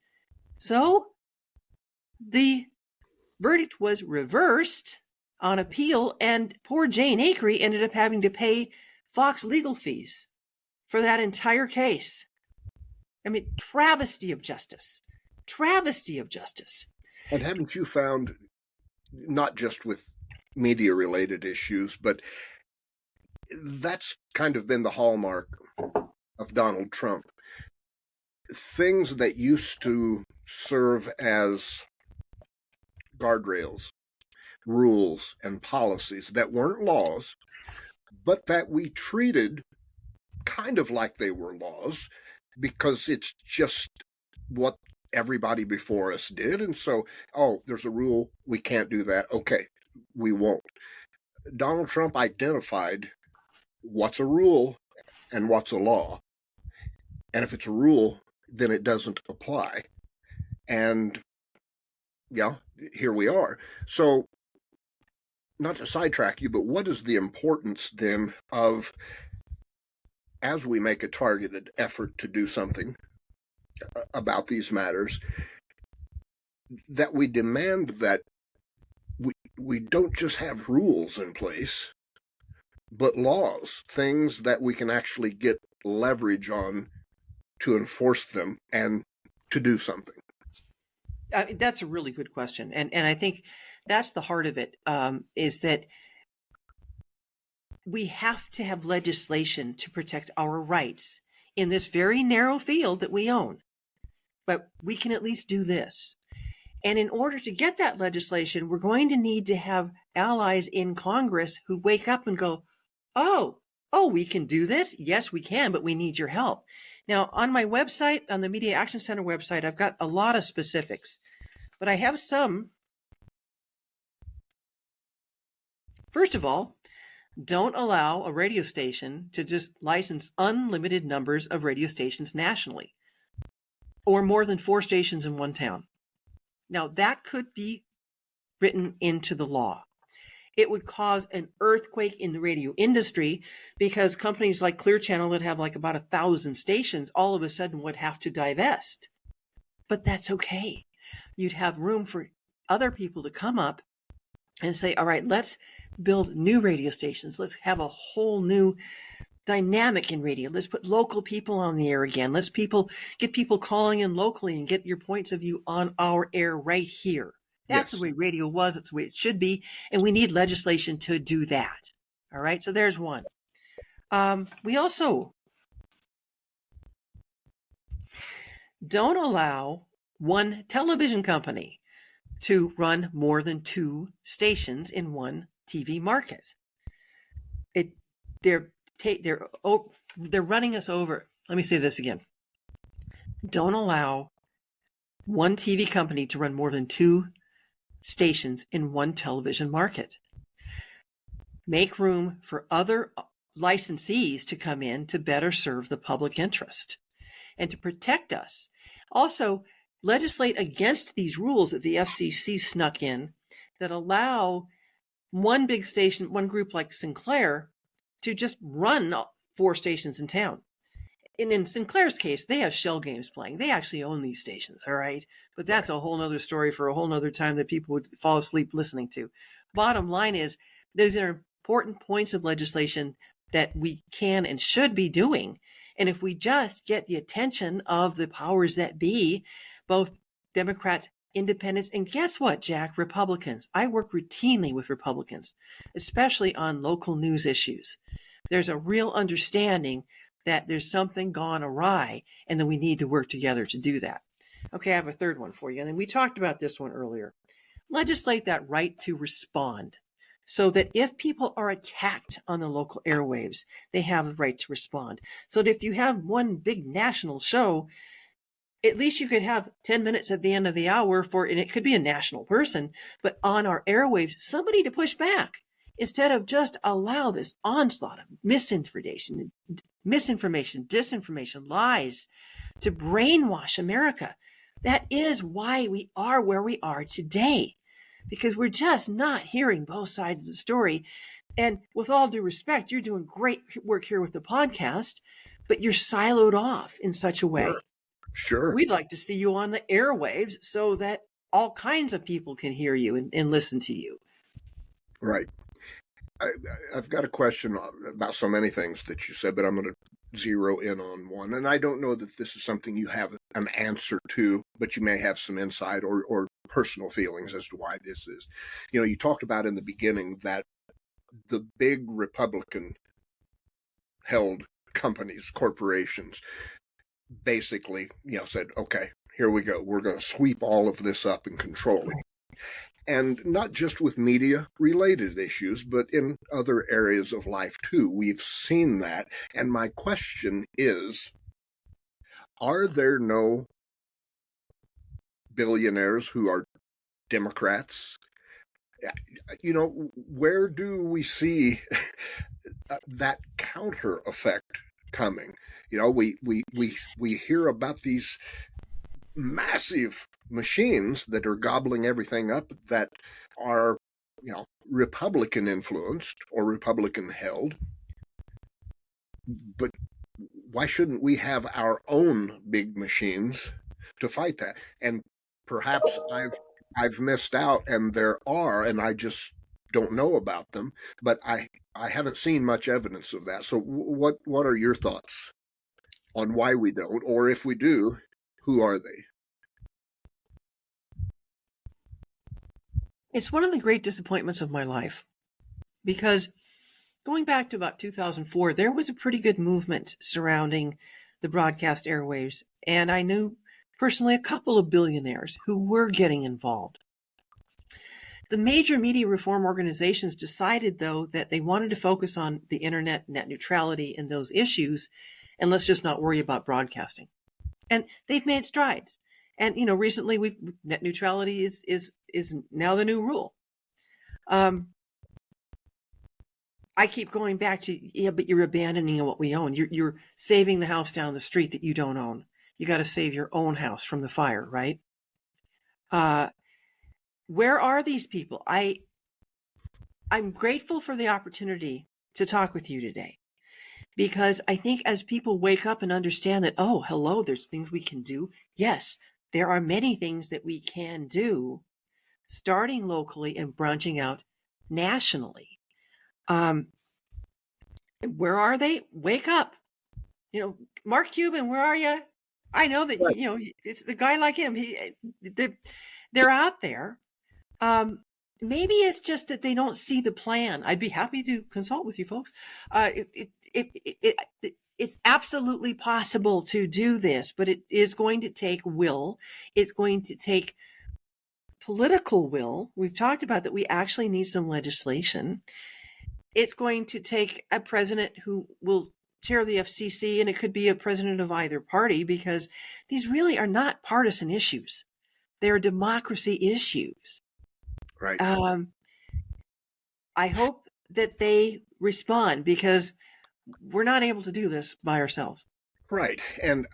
So the verdict was reversed on appeal, and poor Jane Acree ended up having to pay Fox legal fees for that entire case. I mean, travesty of justice. Travesty of justice. And haven't you found, not just with media-related issues, but that's kind of been the hallmark of Donald Trump. Things that used to serve as guardrails, rules, and policies that weren't laws, but that we treated kind of like they were laws because it's just what everybody before us did. And so, there's a rule, we can't do that. Okay, we won't. Donald Trump identified what's a rule and what's a law. And if it's a rule, then it doesn't apply. And yeah, here we are. So, not to sidetrack you, but what is the importance then of, as we make a targeted effort to do something about these matters, that we demand that we don't just have rules in place, but laws, things that we can actually get leverage on to enforce them and to do something? That's a really good question. And I think that's the heart of it, is that we have to have legislation to protect our rights in this very narrow field that we own. But we can at least do this. And in order to get that legislation, we're going to need to have allies in Congress who wake up and go, oh, we can do this? Yes, we can, but we need your help. Now, on my website, on the Media Action Center website, I've got a lot of specifics, but I have some. First of all, don't allow a radio station to just license unlimited numbers of radio stations nationally, or more than 4 stations in one town. Now, that could be written into the law. It would cause an earthquake in the radio industry because companies like Clear Channel that have like about 1,000 stations all of a sudden would have to divest. But that's okay. You'd have room for other people to come up and say, all right, let's build new radio stations. Let's have a whole new dynamic in radio. Let's put local people on the air again. Let's get people calling in locally and get your points of view on our air right here. That's the way radio was. That's the way it should be. And we need legislation to do that. All right. So there's one. We also don't allow one television company to run more than 2 stations in one TV market. They're running us over. Let me say this again. Don't allow one TV company to run more than 2 stations in one television market. Make room for other licensees to come in to better serve the public interest and to protect us. Also, legislate against these rules that the FCC snuck in that allow one big station, one group like Sinclair, to just run 4 stations in town. And in Sinclair's case, they have shell games playing. They actually own these stations, all right? But that's a whole nother story for a whole nother time that people would fall asleep listening to. Bottom line is, those are important points of legislation that we can and should be doing. And if we just get the attention of the powers that be, both Democrats, independents, and guess what, Jack? Republicans. I work routinely with Republicans, especially on local news issues. There's a real understanding that there's something gone awry and that we need to work together to do that. Okay, I have a third one for you. And we talked about this one earlier. Legislate that right to respond so that if people are attacked on the local airwaves, they have the right to respond. So that if you have one big national show, at least you could have 10 minutes at the end of the hour and it could be a national person, but on our airwaves, somebody to push back instead of just allow this onslaught of misinformation, disinformation, lies to brainwash America. That is why we are where we are today, because we're just not hearing both sides of the story. And with all due respect, you're doing great work here with the podcast, but you're siloed off in such a way. Sure. We'd like to see you on the airwaves so that all kinds of people can hear you and listen to you. Right. I've got a question about so many things that you said, but I'm going to zero in on one. And I don't know that this is something you have an answer to, but you may have some insight or personal feelings as to why this is. You know, you talked about in the beginning that the big Republican held companies, corporations, basically, you know, said, okay, here we go. We're going to sweep all of this up and control it. And not just with media related issues, but in other areas of life too. We've seen that. And my question is, are there no billionaires who are Democrats? You know, where do we see that counter effect coming? You know, we hear about these massive machines that are gobbling everything up that are, you know, Republican influenced or Republican held. But why shouldn't we have our own big machines to fight that? And perhaps I've missed out, and there are, and I just don't know about them. But I haven't seen much evidence of that. So what are your thoughts on why we don't, or if we do, who are they? It's one of the great disappointments of my life, because going back to about 2004, there was a pretty good movement surrounding the broadcast airwaves. And I knew personally a couple of billionaires who were getting involved. The major media reform organizations decided, though, that they wanted to focus on the internet, net neutrality, and those issues, and let's just not worry about broadcasting. And they've made strides. And, you know, recently net neutrality is now the new rule. I keep going back to, yeah, but you're abandoning what we own. You're saving the house down the street that you don't own. You got to save your own house from the fire, right? Where are these people? I'm grateful for the opportunity to talk with you today, because I think as people wake up and understand that, oh, hello, there's things we can do. Yes, there are many things that we can do, starting locally and branching out nationally. Where are they? Wake up. You know, Mark Cuban, where are you? I know that, you know, it's a guy like him. They're out there. Maybe it's just that they don't see the plan. I'd be happy to consult with you folks. It's absolutely possible to do this, but it is going to take will. It's going to take political will. We've talked about that. We actually need some legislation. It's going to take a president who will chair the FCC, and it could be a president of either party, because these really are not partisan issues. They're democracy issues. Right. I hope that they respond, because we're not able to do this by ourselves. Right. And,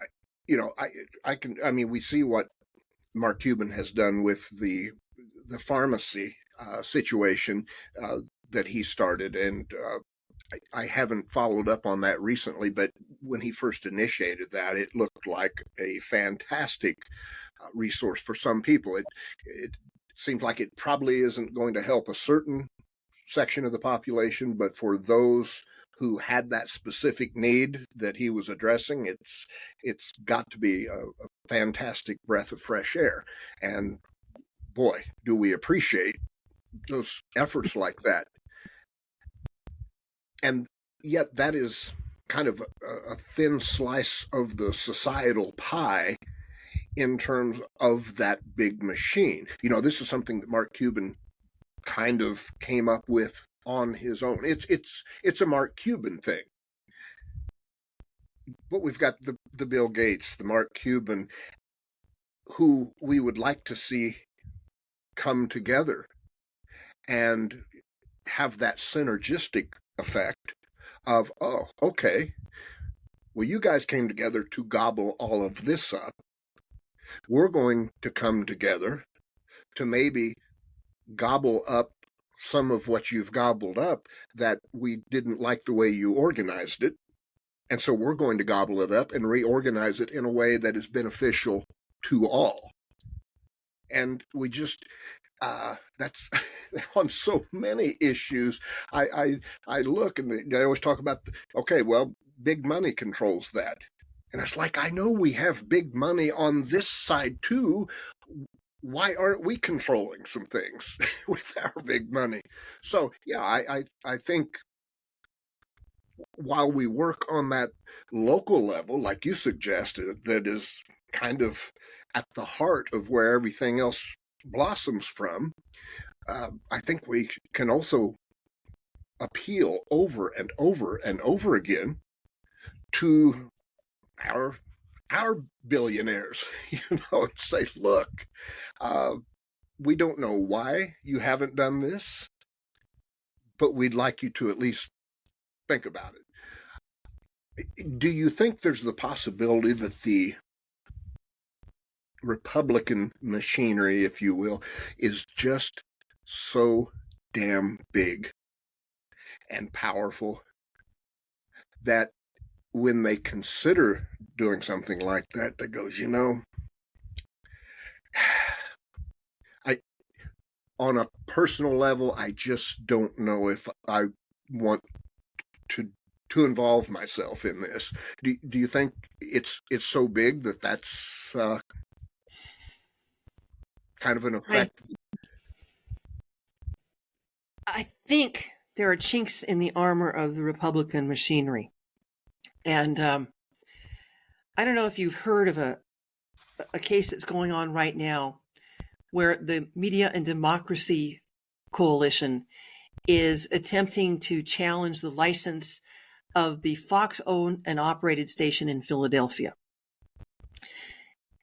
you know, I mean, we see what Mark Cuban has done with the pharmacy situation that he started. And I haven't followed up on that recently, but when he first initiated that, it looked like a fantastic resource for some people. It seems like it probably isn't going to help a certain section of the population, but for those who had that specific need that he was addressing, it's got to be a fantastic breath of fresh air. And boy, do we appreciate those efforts like that. And yet that is kind of a thin slice of the societal pie in terms of that big machine. This is something that Mark Cuban kind of came up with on his own. It's a Mark Cuban thing. But we've got the Bill Gates, the Mark Cuban, who we would like to see come together and have that synergistic effect of, oh, okay, well, you guys came together to gobble all of this up. We're going to come together to maybe gobble up some of what you've gobbled up that we didn't like the way you organized it. And so we're going to gobble it up and reorganize it in a way that is beneficial to all. And we just, that's on so many issues. I look and they always talk about, okay, well, big money controls that. And it's like, I know we have big money on this side too. Why aren't we controlling some things with our big money? So, yeah, I think while we work on that local level, like you suggested, that is kind of at the heart of where everything else blossoms from, I think we can also appeal over and over and over again to our billionaires, and say, look, we don't know why you haven't done this, but we'd like you to at least think about it. Do you think there's the possibility that the Republican machinery, if you will, is just so damn big and powerful that when they consider doing something like that, that goes, on a personal level, I just don't know if I want to involve myself in this. Do you think it's so big that that's kind of an effect? I think there are chinks in the armor of the Republican machinery. And I don't know if you've heard of a case that's going on right now where the Media and Democracy Coalition is attempting to challenge the license of the Fox-owned and operated station in Philadelphia.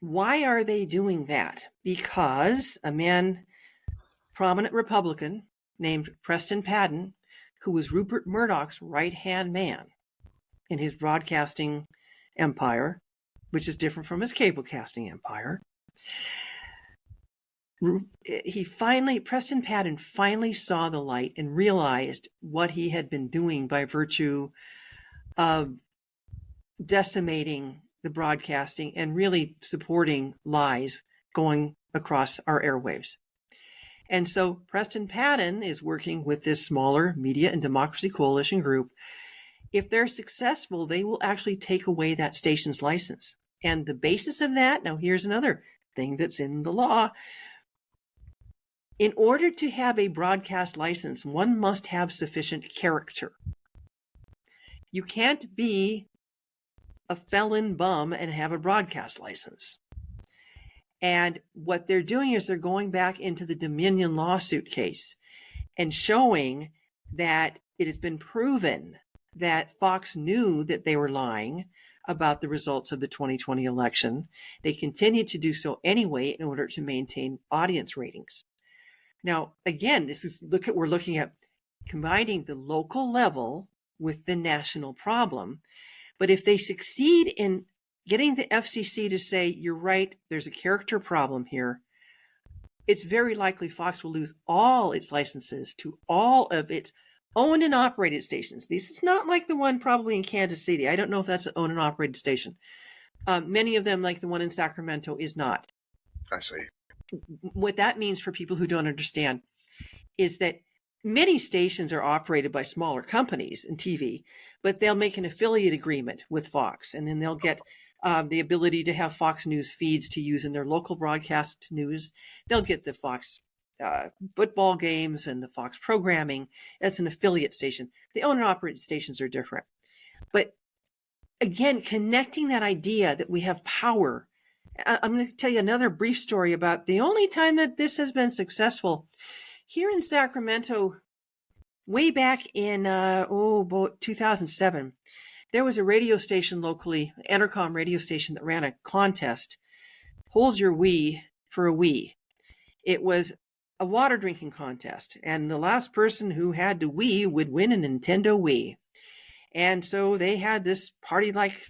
Why are they doing that? Because a man, prominent Republican, named Preston Padden, who was Rupert Murdoch's right-hand man in his broadcasting empire, which is different from his cablecasting empire, Preston Padden finally saw the light and realized what he had been doing by virtue of decimating the broadcasting and really supporting lies going across our airwaves. And so Preston Padden is working with this smaller Media and Democracy Coalition group. If they're successful, they will actually take away that station's license. And the basis of that, now here's another thing that's in the law. In order to have a broadcast license, one must have sufficient character. You can't be a felon bum and have a broadcast license. And what they're doing is they're going back into the Dominion lawsuit case and showing that it has been proven that Fox knew that they were lying about the results of the 2020 election. They continued to do so anyway in order to maintain audience ratings. Now, again, we're looking at combining the local level with the national problem. But if they succeed in getting the FCC to say, you're right, there's a character problem here, it's very likely Fox will lose all its licenses to all of its owned and operated stations. This is not like the one probably in Kansas City. I don't know if that's an owned and operated station. Many of them, like the one in Sacramento, is not. I see. What that means for people who don't understand is that many stations are operated by smaller companies in TV, but they'll make an affiliate agreement with Fox, and then they'll get the ability to have Fox News feeds to use in their local broadcast news. They'll get the Fox football games and the Fox programming. That's an affiliate station. The owned and operated stations are different. But again, connecting that idea that we have power. I'm going to tell you another brief story about the only time that this has been successful. Here in Sacramento, way back in about 2007, there was a radio station locally, Entercom radio station, that ran a contest, Hold Your Wii for a Wii. It was a water drinking contest, and the last person who had the Wii would win a Nintendo Wii. And so they had this party-like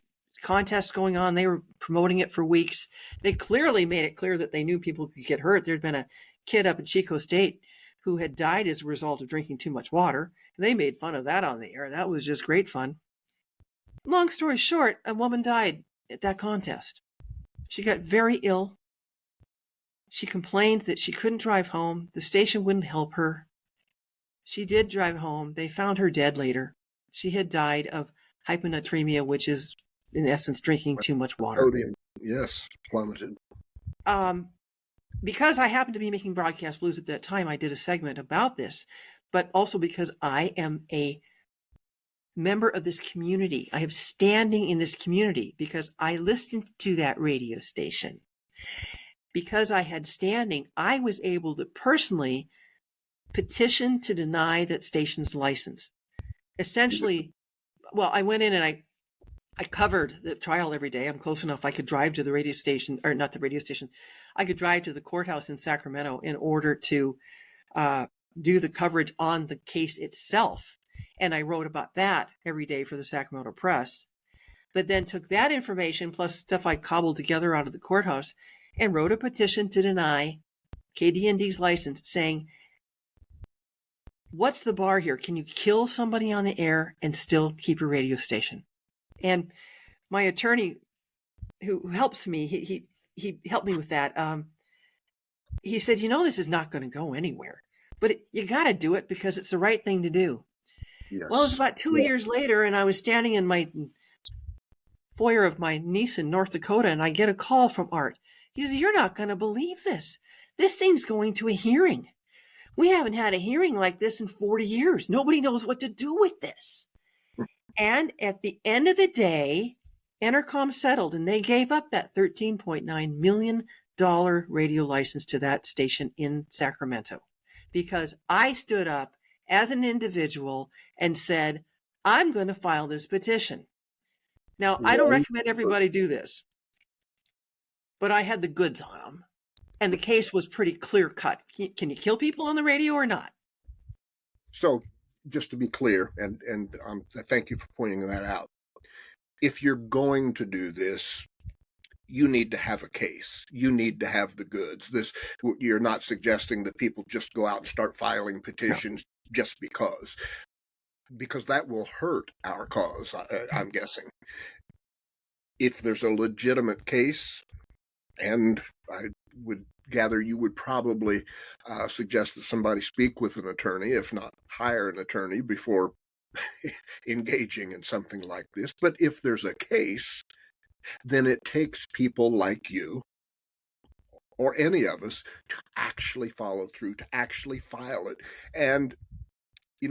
contest going on. They were promoting it for weeks. They clearly made it clear that they knew people could get hurt. There'd been a kid up at Chico State who had died as a result of drinking too much water. They made fun of that on the air. That was just great fun. Long story short, a woman died at that contest. She got very ill. She complained that she couldn't drive home. The station wouldn't help her. She did drive home. They found her dead later. She had died of hyponatremia, which is, in essence, drinking too much water. Sodium, yes, plummeted. Because I happened to be making Broadcast Blues at that time, I did a segment about this, but also because I am a member of this community. I have standing in this community because I listened to that radio station. Because I had standing, I was able to personally petition to deny that station's license. Essentially, well, I went in and I covered the trial every day. I'm close enough. I could drive to the radio station, or not the radio station. I could drive to the courthouse in Sacramento in order to do the coverage on the case itself. And I wrote about that every day for the Sacramento Press, but then took that information plus stuff I cobbled together out of the courthouse and wrote a petition to deny KDND's license, saying, what's the bar here? Can you kill somebody on the air and still keep your radio station? And my attorney, who helps me, he helped me with that. He said, this is not going to go anywhere, but you got to do it because it's the right thing to do. Yes. Well, it was about 2 years later, and I was standing in my foyer of my niece in North Dakota, and I get a call from Art. He says, you're not going to believe this. This thing's going to a hearing. We haven't had a hearing like this in 40 years. Nobody knows what to do with this. And at the end of the day, Entercom settled, and they gave up that $13.9 million radio license to that station in Sacramento because I stood up as an individual and said, I'm going to file this petition. Now, I don't recommend everybody do this, but I had the goods on them, and the case was pretty clear cut. Can you kill people on the radio or not? So, just to be clear, and thank you for pointing that out. If you're going to do this, you need to have a case. You need to have the goods. You're not suggesting that people just go out and start filing petitions just because that will hurt our cause, I'm guessing. If there's a legitimate case, and I would gather you would probably suggest that somebody speak with an attorney, if not hire an attorney before engaging in something like this. But if there's a case, then it takes people like you or any of us to actually follow through, to actually file it. And,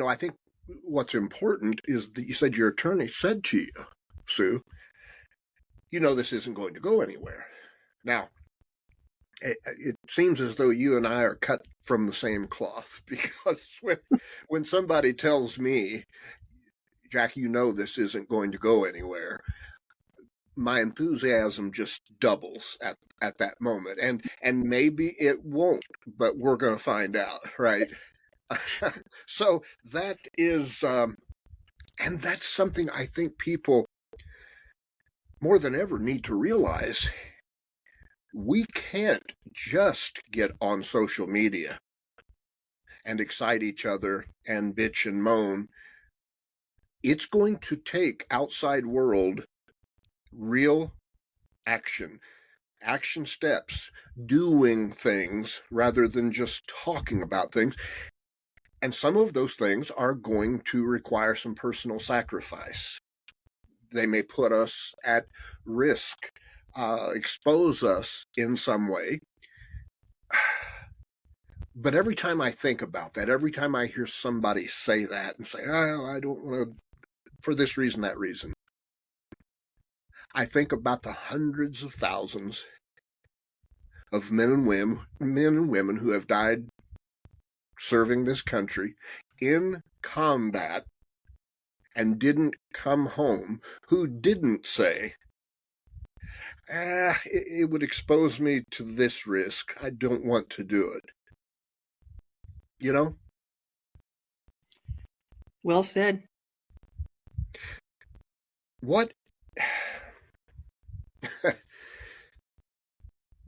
I think what's important is that you said your attorney said to you, Sue, this isn't going to go anywhere. Now, it seems as though you and I are cut from the same cloth, because when somebody tells me, Jack, this isn't going to go anywhere, my enthusiasm just doubles at that moment. And maybe it won't, but we're going to find out, right? So that is, and that's something I think people more than ever need to realize. We can't just get on social media and excite each other and bitch and moan. It's going to take outside world real action steps, doing things rather than just talking about things. And some of those things are going to require some personal sacrifice. They may put us at risk, expose us in some way. But every time I think about that, every time I hear somebody say that and say, I don't want to, for this reason, that reason, I think about the hundreds of thousands of men and women who have died serving this country in combat and didn't come home, who didn't say, it would expose me to this risk. I don't want to do it. You know? Well said. What?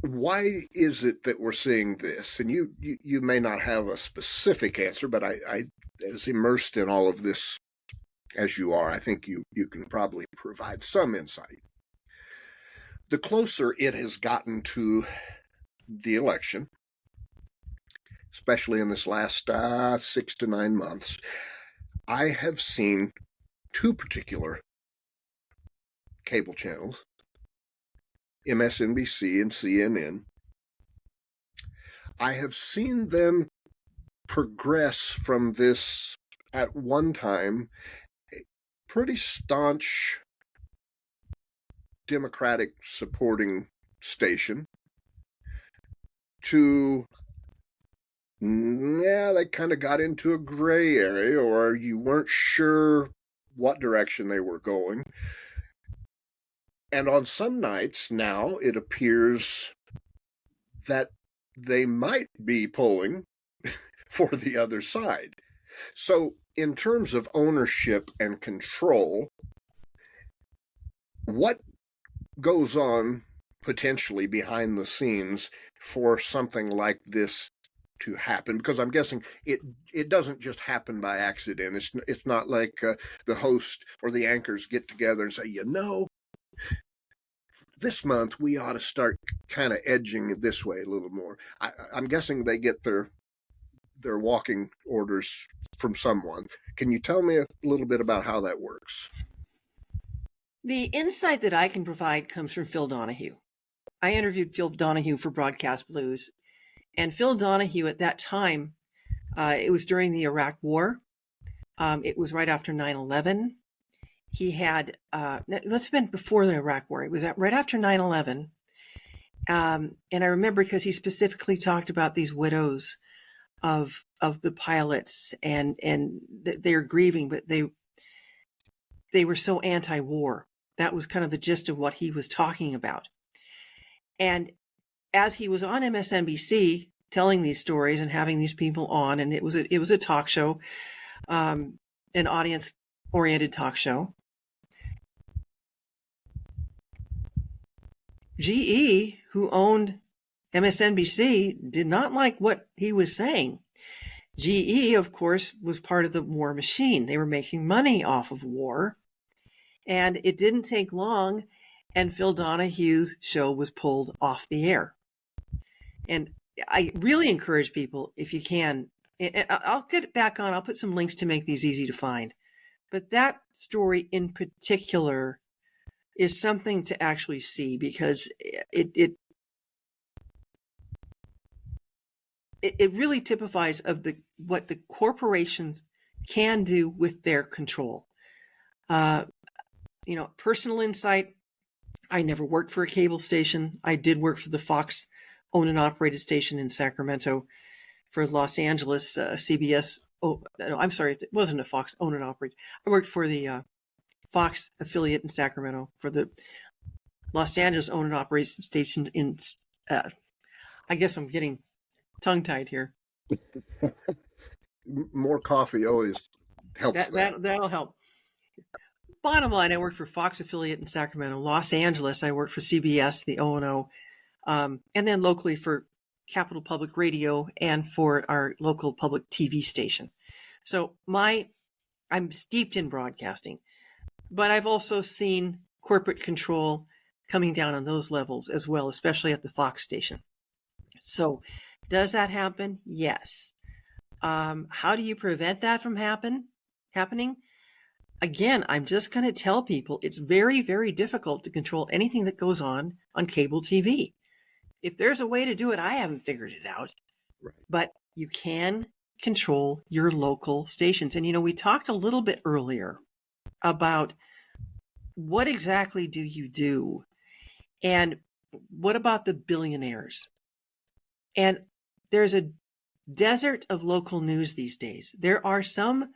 Why is it that we're seeing this? And you may not have a specific answer, but I as immersed in all of this as you are, I think you can probably provide some insight. The closer it has gotten to the election, especially in this last 6 to 9 months, I have seen two particular cable channels, MSNBC and CNN. I have seen them progress from this, at one time, pretty staunch Democratic supporting station to, they kind of got into a gray area, or you weren't sure what direction they were going. And on some nights now, it appears that they might be polling for the other side. So in terms of ownership and control, what goes on potentially behind the scenes for something like this to happen? Because I'm guessing it doesn't just happen by accident. It's not like the host or the anchors get together and say, this month we ought to start kind of edging it this way a little more. I'm guessing they get their walking orders from someone. Can you tell me a little bit about how that works? The insight that I can provide comes from Phil Donahue. I interviewed Phil Donahue for Broadcast Blues. And Phil Donahue at that time, it was during the Iraq War. It was right after 9/11. He had, it must have been before the Iraq War. It was right after 9/11. And I remember because he specifically talked about these widows of the pilots, and they're grieving, but they were so anti-war. That was kind of the gist of what he was talking about. And as he was on MSNBC telling these stories and having these people on, and it was a talk show, an audience-oriented talk show. GE, who owned MSNBC, did not like what he was saying. GE, of course, was part of the war machine. They were making money off of war. And it didn't take long, and Phil Donahue's show was pulled off the air. And I really encourage people, if you can, I'll get it back on. I'll put some links to make these easy to find. But that story in particular is something to actually see, because it really typifies of what the corporations can do with their control. Personal insight. I never worked for a cable station. I did work for the Fox owned and operated station in Sacramento. For Los Angeles, CBS. Oh, no, I'm sorry. It wasn't a Fox owned and operated. I worked for the Fox affiliate in Sacramento for the Los Angeles owned and operated station in, I guess I'm getting tongue-tied here. More coffee always helps. That'll help. Bottom line, I worked for Fox affiliate in Sacramento. Los Angeles, I worked for CBS, the O&O, and then locally for Capital Public Radio and for our local public TV station. So I'm steeped in broadcasting, but I've also seen corporate control coming down on those levels as well, especially at the Fox station. So does that happen? Yes. How do you prevent that from happening? Again, I'm just going to tell people it's very, very difficult to control anything that goes on cable TV. If there's a way to do it, I haven't figured it out. Right. But you can control your local stations. And, we talked a little bit earlier about what exactly do you do? And what about the billionaires? And there's a desert of local news these days. There are some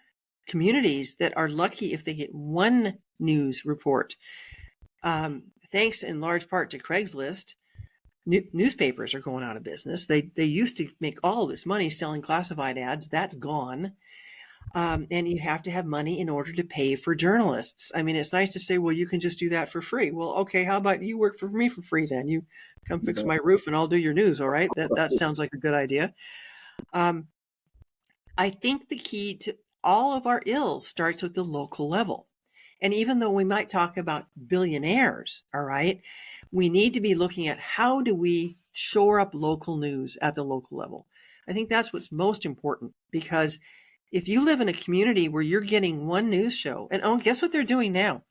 communities that are lucky if they get one news report. Thanks in large part to Craigslist, newspapers are going out of business. They used to make all this money selling classified ads. That's gone. And you have to have money in order to pay for journalists. I mean, it's nice to say, well, you can just do that for free. Well, okay, how about you work for me for free then? You come fix my roof and I'll do your news, all right? That sounds like a good idea. I think the key to all of our ills starts with the local level. And even though we might talk about billionaires, all right, we need to be looking at how do we shore up local news at the local level. I think that's what's most important, because if you live in a community where you're getting one news show, and guess what they're doing now?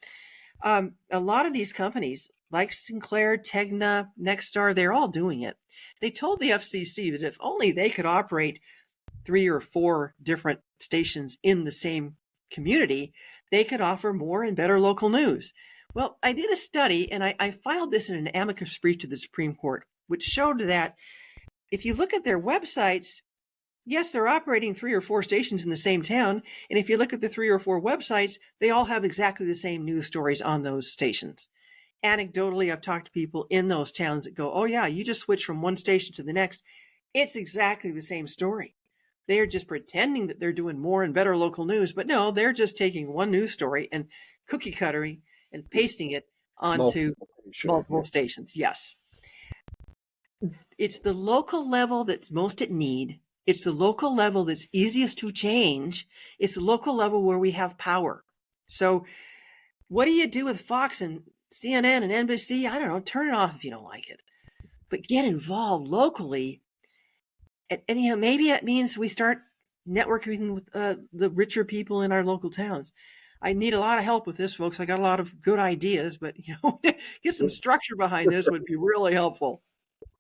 A lot of these companies like Sinclair, Tegna, Nexstar, they're all doing it. They told the FCC that if only they could operate 3 or 4 different stations in the same community, they could offer more and better local news. Well, I did a study, and I filed this in an amicus brief to the Supreme Court, which showed that if you look at their websites, yes, they're operating 3 or 4 stations in the same town. And if you look at the 3 or 4 websites, they all have exactly the same news stories on those stations. Anecdotally, I've talked to people in those towns that go, oh yeah, you just switch from one station to the next. It's exactly the same story. They're just pretending that they're doing more and better local news, but no, they're just taking one news story and cookie cuttering and pasting it onto multiple stations. Yes. It's the local level that's most at need. It's the local level that's easiest to change. It's the local level where we have power. So what do you do with Fox and CNN and NBC? I don't know. Turn it off if you don't like it. But get involved locally. And maybe it means we start networking with the richer people in our local towns. I need a lot of help with this, folks. I got a lot of good ideas, but get some structure behind this would be really helpful.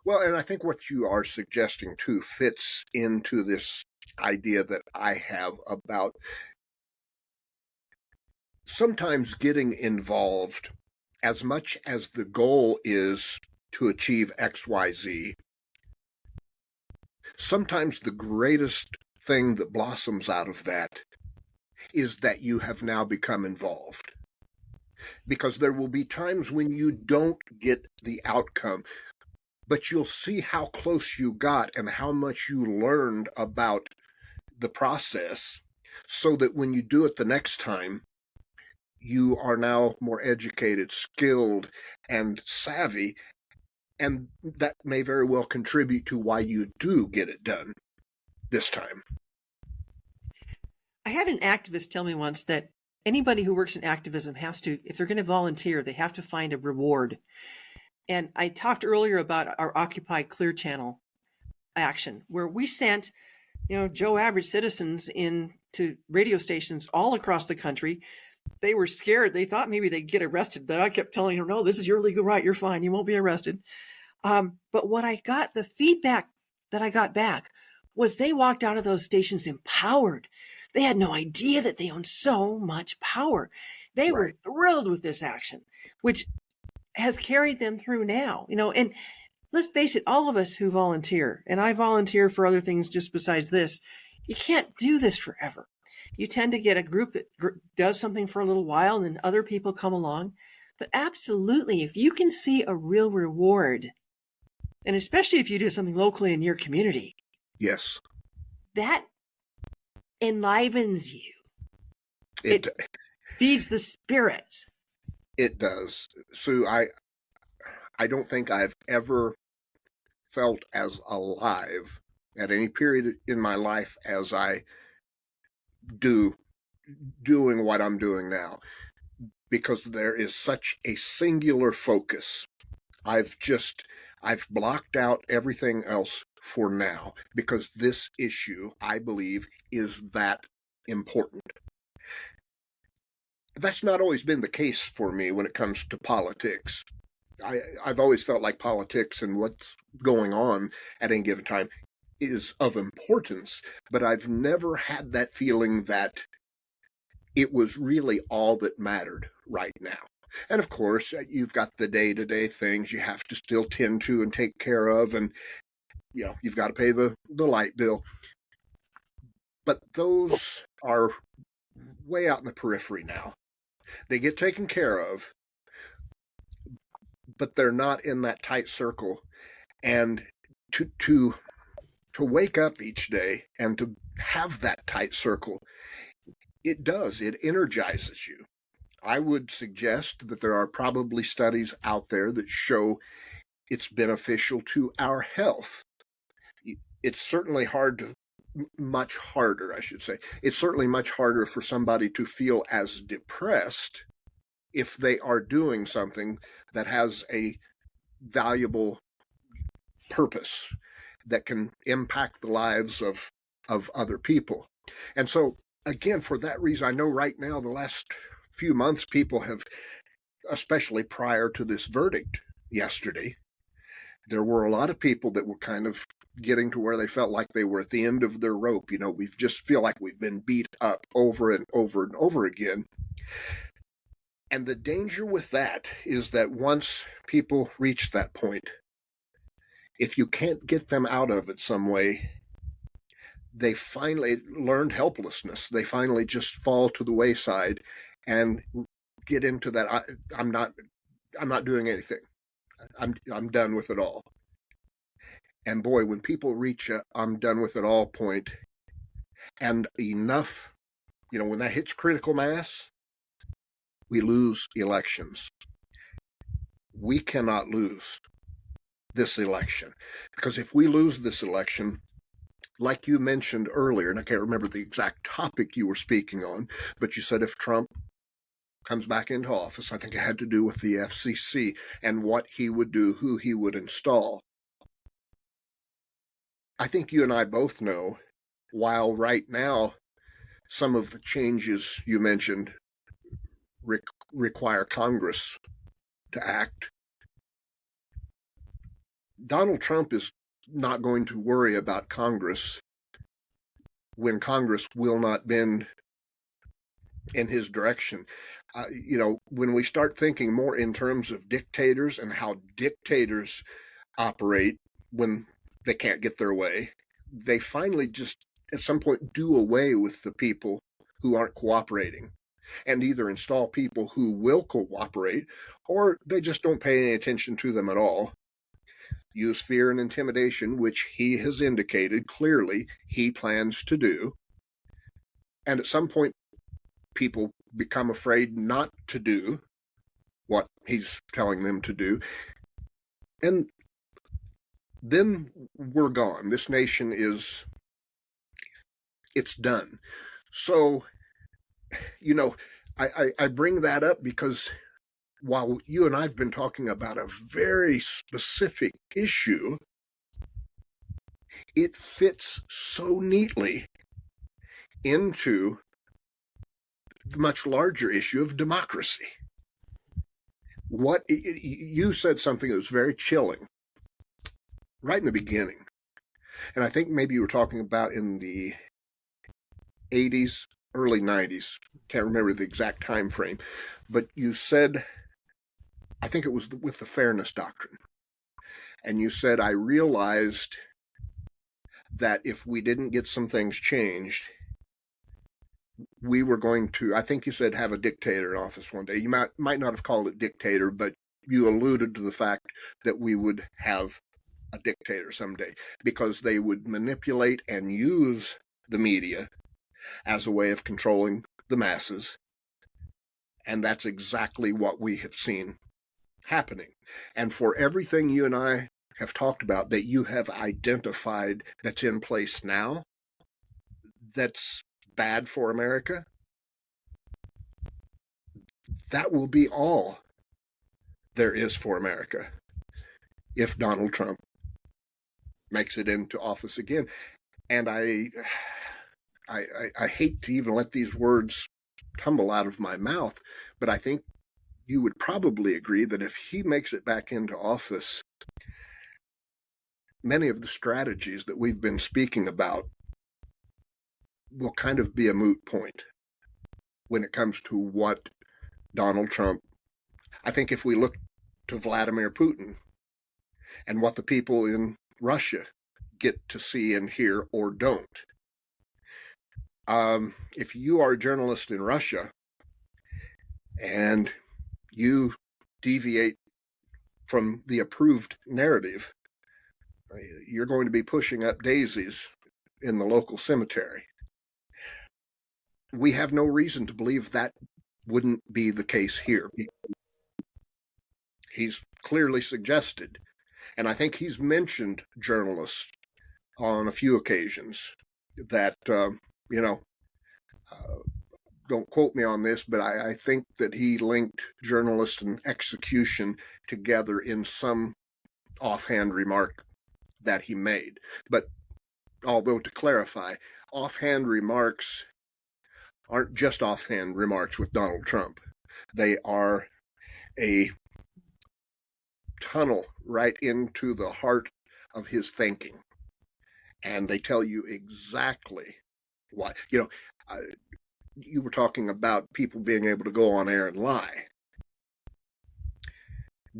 Well, and I think what you are suggesting too fits into this idea that I have about sometimes getting involved as much as the goal is to achieve XYZ. Sometimes the greatest thing that blossoms out of that is that you have now become involved. Because there will be times when you don't get the outcome, but you'll see how close you got and how much you learned about the process, so that when you do it the next time, you are now more educated, skilled, and savvy, and that may very well contribute to why you do get it done this time. I had an activist tell me once that anybody who works in activism has to, if they're going to volunteer, they have to find a reward. And I talked earlier about our Occupy Clear Channel action, where we sent, Joe average citizens into radio stations all across the country. They were scared. They thought maybe they'd get arrested, but I kept telling them, no, this is your legal right. You're fine. You won't be arrested. But what I got, the feedback that I got back was they walked out of those stations empowered. They had no idea that they owned so much power. They were thrilled with this action, which has carried them through now, and let's face it, all of us who volunteer, and I volunteer for other things just besides this, you can't do this forever. You tend to get a group that does something for a little while and then other people come along. But absolutely, if you can see a real reward, and especially if you do something locally in your community, yes, that enlivens you. It feeds the spirit. It does. Sue, I don't think I've ever felt as alive at any period in my life as I do doing what I'm doing now, because there is such a singular focus. I've blocked out everything else for now, because this issue, I believe, is that important. That's not always been the case for me when it comes to politics. I've always felt like politics and what's going on at any given time is of importance, but I've never had that feeling that it was really all that mattered right now. And of course, you've got the day-to-day things you have to still tend to and take care of, and you've got to pay the light bill. But those are way out in the periphery now. They get taken care of, but they're not in that tight circle. And to wake up each day and to have that tight circle, it energizes you. I would suggest that there are probably studies out there that show it's beneficial to our health. It's certainly much harder, I should say. It's certainly much harder for somebody to feel as depressed if they are doing something that has a valuable purpose that can impact the lives of other people. And so, again, for that reason, I know right now, the last few months, people have, especially prior to this verdict yesterday, there were a lot of people that were kind of getting to where they felt like they were at the end of their rope. We just feel like we've been beat up over and over and over again. And the danger with that is that once people reach that point, if you can't get them out of it some way, they finally learned helplessness. They finally just fall to the wayside and get into that. I'm not doing anything. I'm done with it all. And boy, when people reach a I'm done with it all point, and enough, when that hits critical mass, we lose elections. We cannot lose this election, because if we lose this election, like you mentioned earlier, and I can't remember the exact topic you were speaking on, but you said if Trump comes back into office, I think it had to do with the FCC and what he would do, who he would install. I think you and I both know, while right now some of the changes you mentioned require Congress to act, Donald Trump is not going to worry about Congress when Congress will not bend in his direction. When we start thinking more in terms of dictators and how dictators operate when they can't get their way, they finally just at some point do away with the people who aren't cooperating and either install people who will cooperate, or they just don't pay any attention to them at all. Use fear and intimidation, which he has indicated clearly he plans to do. And at some point, people become afraid not to do what he's telling them to do. And then we're gone. This nation it's done. So, I bring that up because while you and I have been talking about a very specific issue, it fits so neatly into the much larger issue of democracy. You said something that was very chilling right in the beginning, and I think maybe you were talking about in the 80s, early 90s. Can't remember the exact time frame, but you said, I think it was with the Fairness Doctrine, and you said, I realized that if we didn't get some things changed, we were going to, I think you said, have a dictator in office one day. You might not have called it dictator, but you alluded to the fact that we would have a dictator someday because they would manipulate and use the media as a way of controlling the masses. And that's exactly what we have seen happening. And for everything you and I have talked about that you have identified that's in place now, that's bad for America, that will be all there is for America if Donald Trump makes it into office again. And I hate to even let these words tumble out of my mouth, but I think you would probably agree that if he makes it back into office, many of the strategies that we've been speaking about will kind of be a moot point when it comes to what Donald Trump I think if we look to Vladimir Putin and what the people in Russia get to see and hear or don't, if you are a journalist in Russia and you deviate from the approved narrative, you're going to be pushing up daisies in the local cemetery. We have no reason to believe that wouldn't be the case here. He's clearly suggested, and I think he's mentioned journalists on a few occasions that, don't quote me on this, but I think that he linked journalists and execution together in some offhand remark that he made. But although, to clarify, offhand remarks aren't just offhand remarks with Donald Trump. They are a tunnel right into the heart of his thinking. And they tell you exactly why. You were talking about people being able to go on air and lie.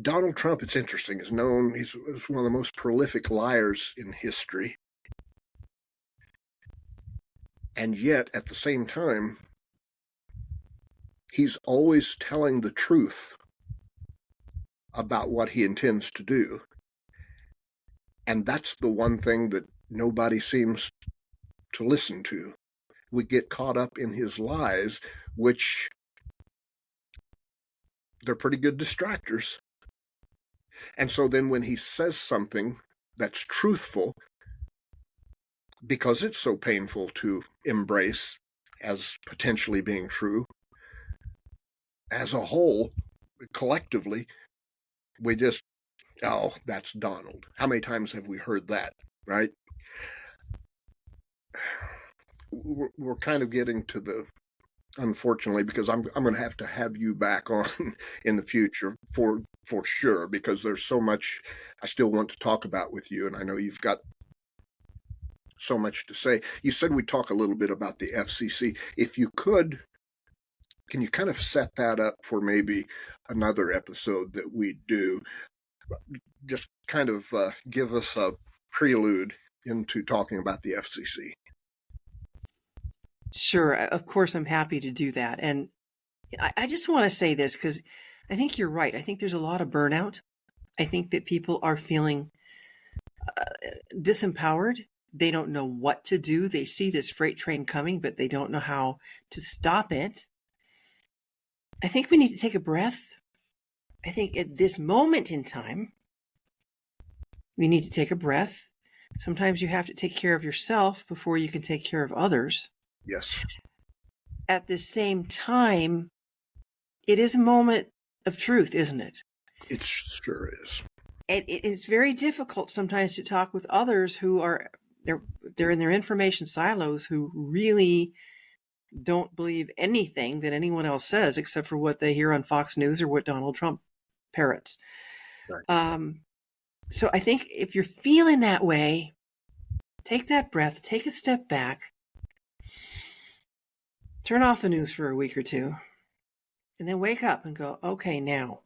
Donald Trump, it's interesting, is known, he's one of the most prolific liars in history. And yet, at the same time, he's always telling the truth about what he intends to do. And that's the one thing that nobody seems to listen to. We get caught up in his lies, which they're pretty good distractors. And so then when he says something that's truthful, because it's so painful to embrace as potentially being true, as a whole, collectively, we just, oh, that's Donald. How many times have we heard that, right? We're kind of getting to the, unfortunately, because I'm going to have you back on in the future for sure, because there's so much I still want to talk about with you, and I know you've got so much to say. You said we'd talk a little bit about the FCC. If you could, can you kind of set that up for maybe another episode that we do? Just kind of give us a prelude into talking about the FCC. Sure. Of course, I'm happy to do that. And I just want to say this because I think you're right. I think there's a lot of burnout. I think that people are feeling disempowered. They don't know what to do. They see this freight train coming, but they don't know how to stop it. I think we need to take a breath. I think at this moment in time, we need to take a breath. Sometimes you have to take care of yourself before you can take care of others. Yes. At the same time, it is a moment of truth, isn't it? It sure is. It's very difficult sometimes to talk with others who are they're in their information silos, who really don't believe anything that anyone else says except for what they hear on Fox News or what Donald Trump parrots. Right. So I think if you're feeling that way, take that breath, take a step back, turn off the news for a week or two, and then wake up and go, okay, now,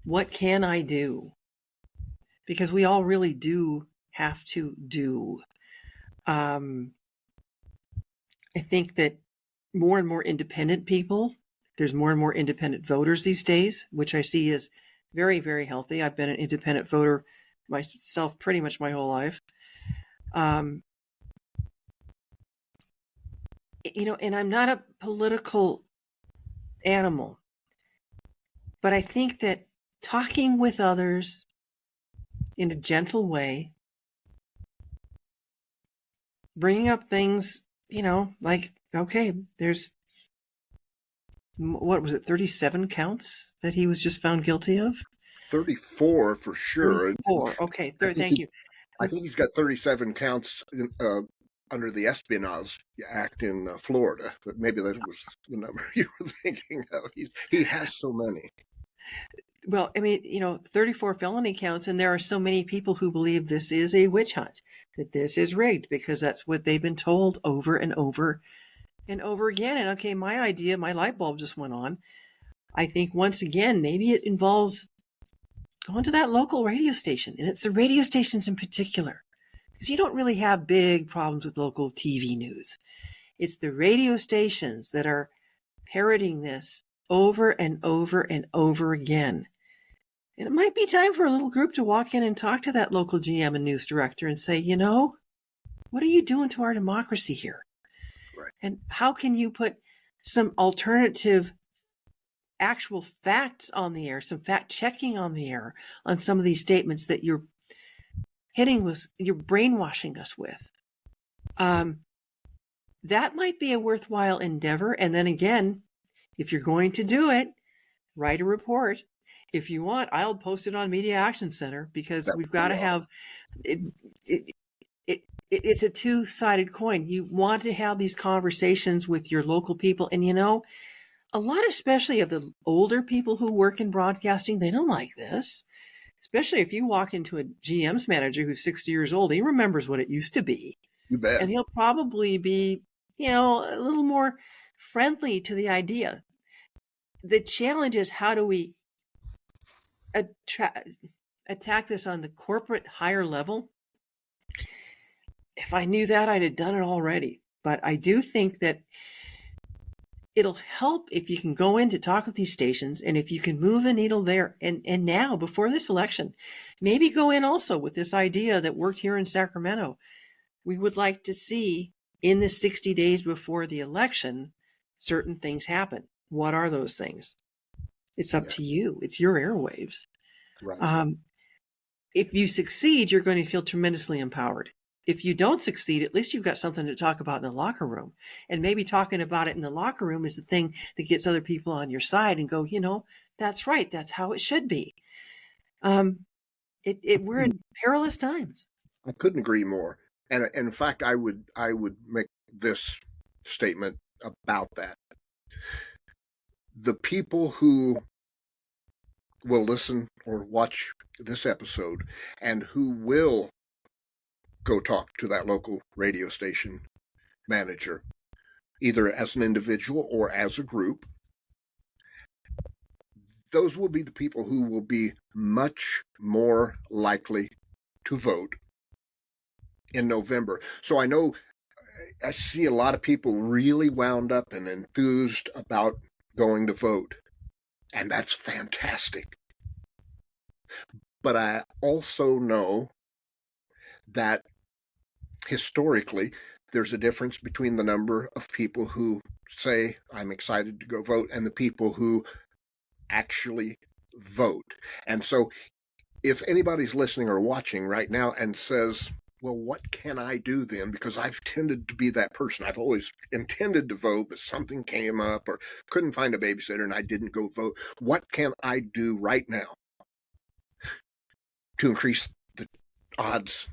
what can I do? Because we all really do have to do. I think that more and more independent people, there's more and more independent voters these days, which I see as very, very healthy. I've been an independent voter myself pretty much my whole life. And I'm not a political animal, but I think that talking with others in a gentle way, bringing up things, like, okay, there's, what was it, 37 counts that he was just found guilty of? 34 for sure. 34, okay, thank you. I think he's got 37 counts under the Espionage Act in Florida, but maybe that was the number you were thinking of. He has so many. Well, 34 felony counts, and there are so many people who believe this is a witch hunt, that this is rigged, because that's what they've been told over and over and over again. And okay, my light bulb just went on. I think once again, maybe it involves going to that local radio station. And it's the radio stations in particular, because you don't really have big problems with local TV news. It's the radio stations that are parroting this over and over and over again. And it might be time for a little group to walk in and talk to that local GM and news director and say, what are you doing to our democracy here? Right. And how can you put some alternative actual facts on the air, some fact checking on the air on some of these statements that you're brainwashing us with? That might be a worthwhile endeavor. And then again, if you're going to do it, write a report. If you want, I'll post it on Media Action Center, because we've got to have it. It's a two-sided coin. You want to have these conversations with your local people. And, a lot, especially of the older people who work in broadcasting, they don't like this. Especially if you walk into a GM's manager who's 60 years old, he remembers what it used to be. You bet. And he'll probably be, a little more friendly to the idea. The challenge is, how do we attack this on the corporate higher level? If I knew that, I'd have done it already. But I do think that it'll help if you can go in to talk with these stations, and if you can move the needle there. And now, before this election, maybe go in also with this idea that worked here in Sacramento. We would like to see, in the 60 days before the election, certain things happen. What are those things? It's up to you. It's your airwaves. Right. If you succeed, you're going to feel tremendously empowered. If you don't succeed, at least you've got something to talk about in the locker room. And maybe talking about it in the locker room is the thing that gets other people on your side and go, that's right. That's how it should be. We're in perilous times. I couldn't agree more. And in fact, I would make this statement about that. The people who will listen or watch this episode and who will go talk to that local radio station manager, either as an individual or as a group, those will be the people who will be much more likely to vote in November. So I see a lot of people really wound up and enthused about going to vote, and that's fantastic. But I also know that historically, there's a difference between the number of people who say, I'm excited to go vote, and the people who actually vote. And so if anybody's listening or watching right now and says, well, what can I do then? Because I've tended to be that person. I've always intended to vote, but something came up or couldn't find a babysitter and I didn't go vote. What can I do right now to increase the odds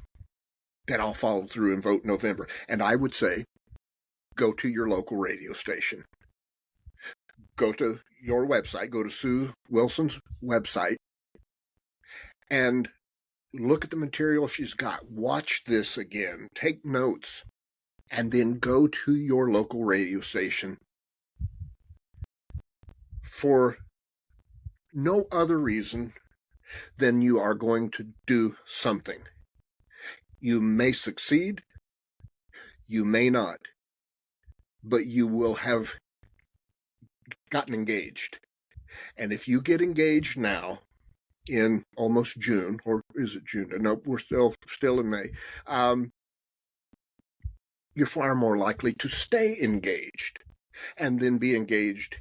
that I'll follow through and vote in November? And I would say, go to your local radio station. Go to your website, go to Sue Wilson's website, and look at the material she's got. Watch this again. Take notes. And then go to your local radio station for no other reason than you are going to do something. You may succeed, you may not, but you will have gotten engaged. And if you get engaged now in almost June, or is it June? No, we're still in May. You're far more likely to stay engaged and then be engaged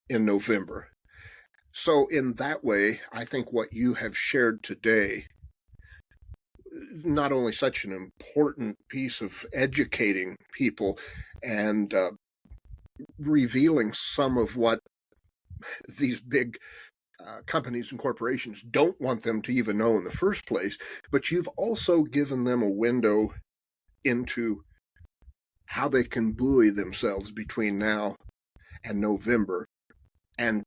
in November. So in that way, I think what you have shared today, not only such an important piece of educating people and revealing some of what these big companies and corporations don't want them to even know in the first place, but you've also given them a window into how they can buoy themselves between now and November and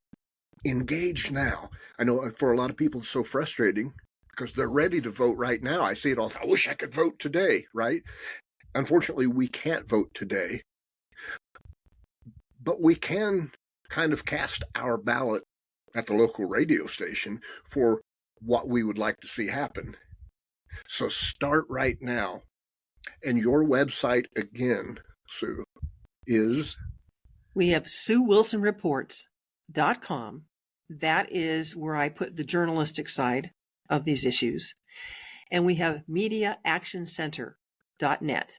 engage now. I know for a lot of people it's so frustrating because they're ready to vote right now. I see it all. I wish I could vote today, right? Unfortunately, we can't vote today, but we can kind of cast our ballot at the local radio station for what we would like to see happen. So start right now. And your website again, Sue, is? We have SueWilsonReports.com. That is where I put the journalistic side of these issues. And we have MediaActionCenter.net.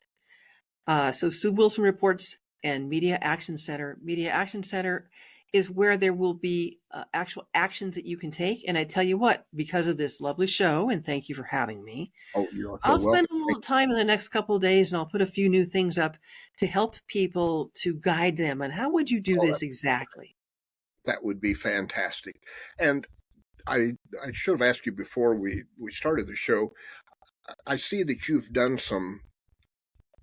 So Sue Wilson Reports and Media Action Center. Media Action Center is where there will be actual actions that you can take. And I tell you what, because of this lovely show, and thank you for having me, I'll spend a little time in the next couple of days and I'll put a few new things up to help people, to guide them. And how would you do this exactly? That would be fantastic. And I should have asked you before we started the show. I see that you've done some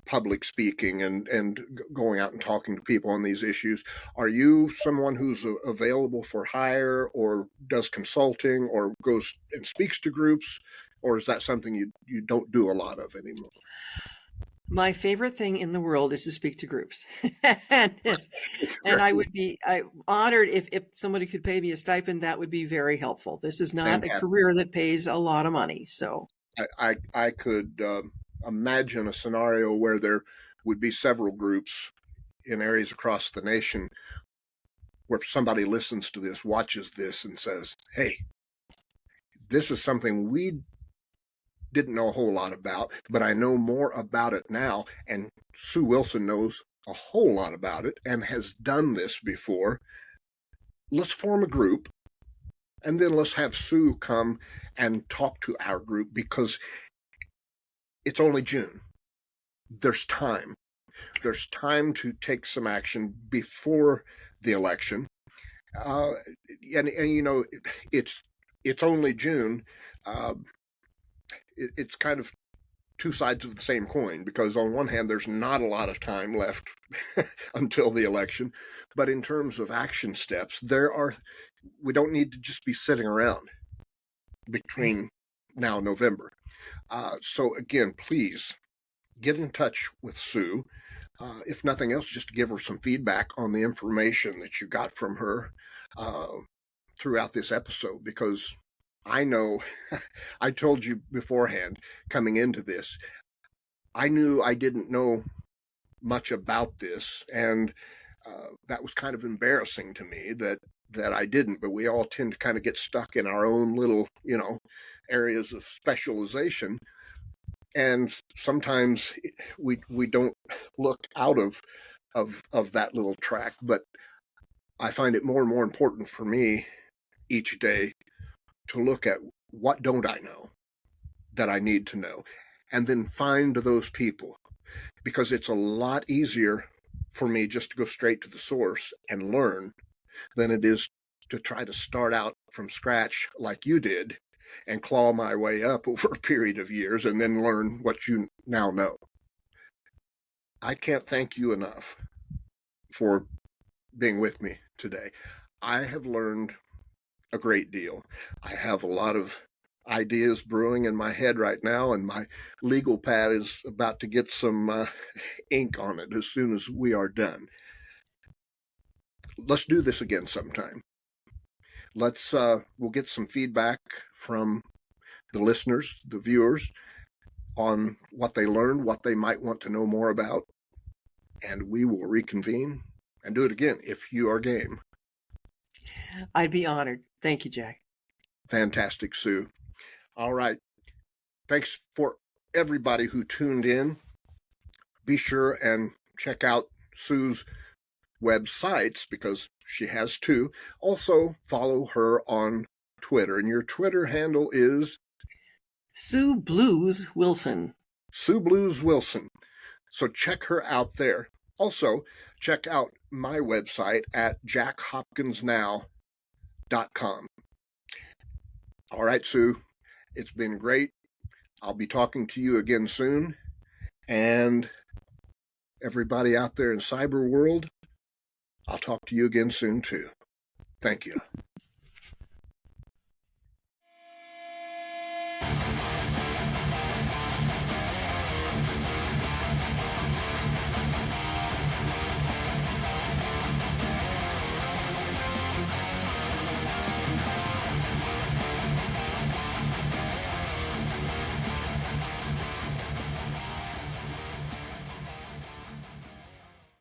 public speaking and going out and talking to people on these issues. Are you someone who's available for hire, or does consulting, or goes and speaks to groups, or is that something you don't do a lot of anymore? My favorite thing in the world is to speak to groups. and I would be honored if somebody could pay me a stipend. That would be very helpful. This is not a career that pays a lot of money. So I could imagine a scenario where there would be several groups in areas across the nation where somebody listens to this, watches this, and says, hey, this is something we didn't know a whole lot about, but I know more about it now, and Sue Wilson knows a whole lot about it and has done this before. Let's form a group, and then let's have Sue come and talk to our group, because it's only June. There's time. There's time to take some action before the election. And you know, it's only June. It's kind of two sides of the same coin, because on one hand, there's not a lot of time left until the election. But in terms of action steps, we don't need to just be sitting around between now and November. So again, please get in touch with Sue. If nothing else, just to give her some feedback on the information that you got from her throughout this episode, because I know, I told you beforehand coming into this, I knew I didn't know much about this, and that was kind of embarrassing to me that I didn't, but we all tend to kind of get stuck in our own little, areas of specialization. And sometimes we don't look out of that little track, but I find it more and more important for me each day to look at what don't I know that I need to know, and then find those people, because it's a lot easier for me just to go straight to the source and learn than it is to try to start out from scratch like you did and claw my way up over a period of years and then learn what you now know. I can't thank you enough for being with me today. I have learned a great deal. I have a lot of ideas brewing in my head right now, and my legal pad is about to get some ink on it as soon as we are done. Let's do this again sometime. We'll get some feedback from the listeners, the viewers, on what they learned, what they might want to know more about, and we will reconvene and do it again if you are game. I'd be honored. Thank you, Jack. Fantastic, Sue. All right. Thanks for everybody who tuned in. Be sure and check out Sue's websites, because she has two. Also, follow her on Twitter, and your Twitter handle is Sue Blues Wilson. Sue Blues Wilson. So check her out there. Also, check out my website at jackhopkinsnow.com. All right, Sue, it's been great. I'll be talking to you again soon. And everybody out there in cyber world, I'll talk to you again soon too. Thank you.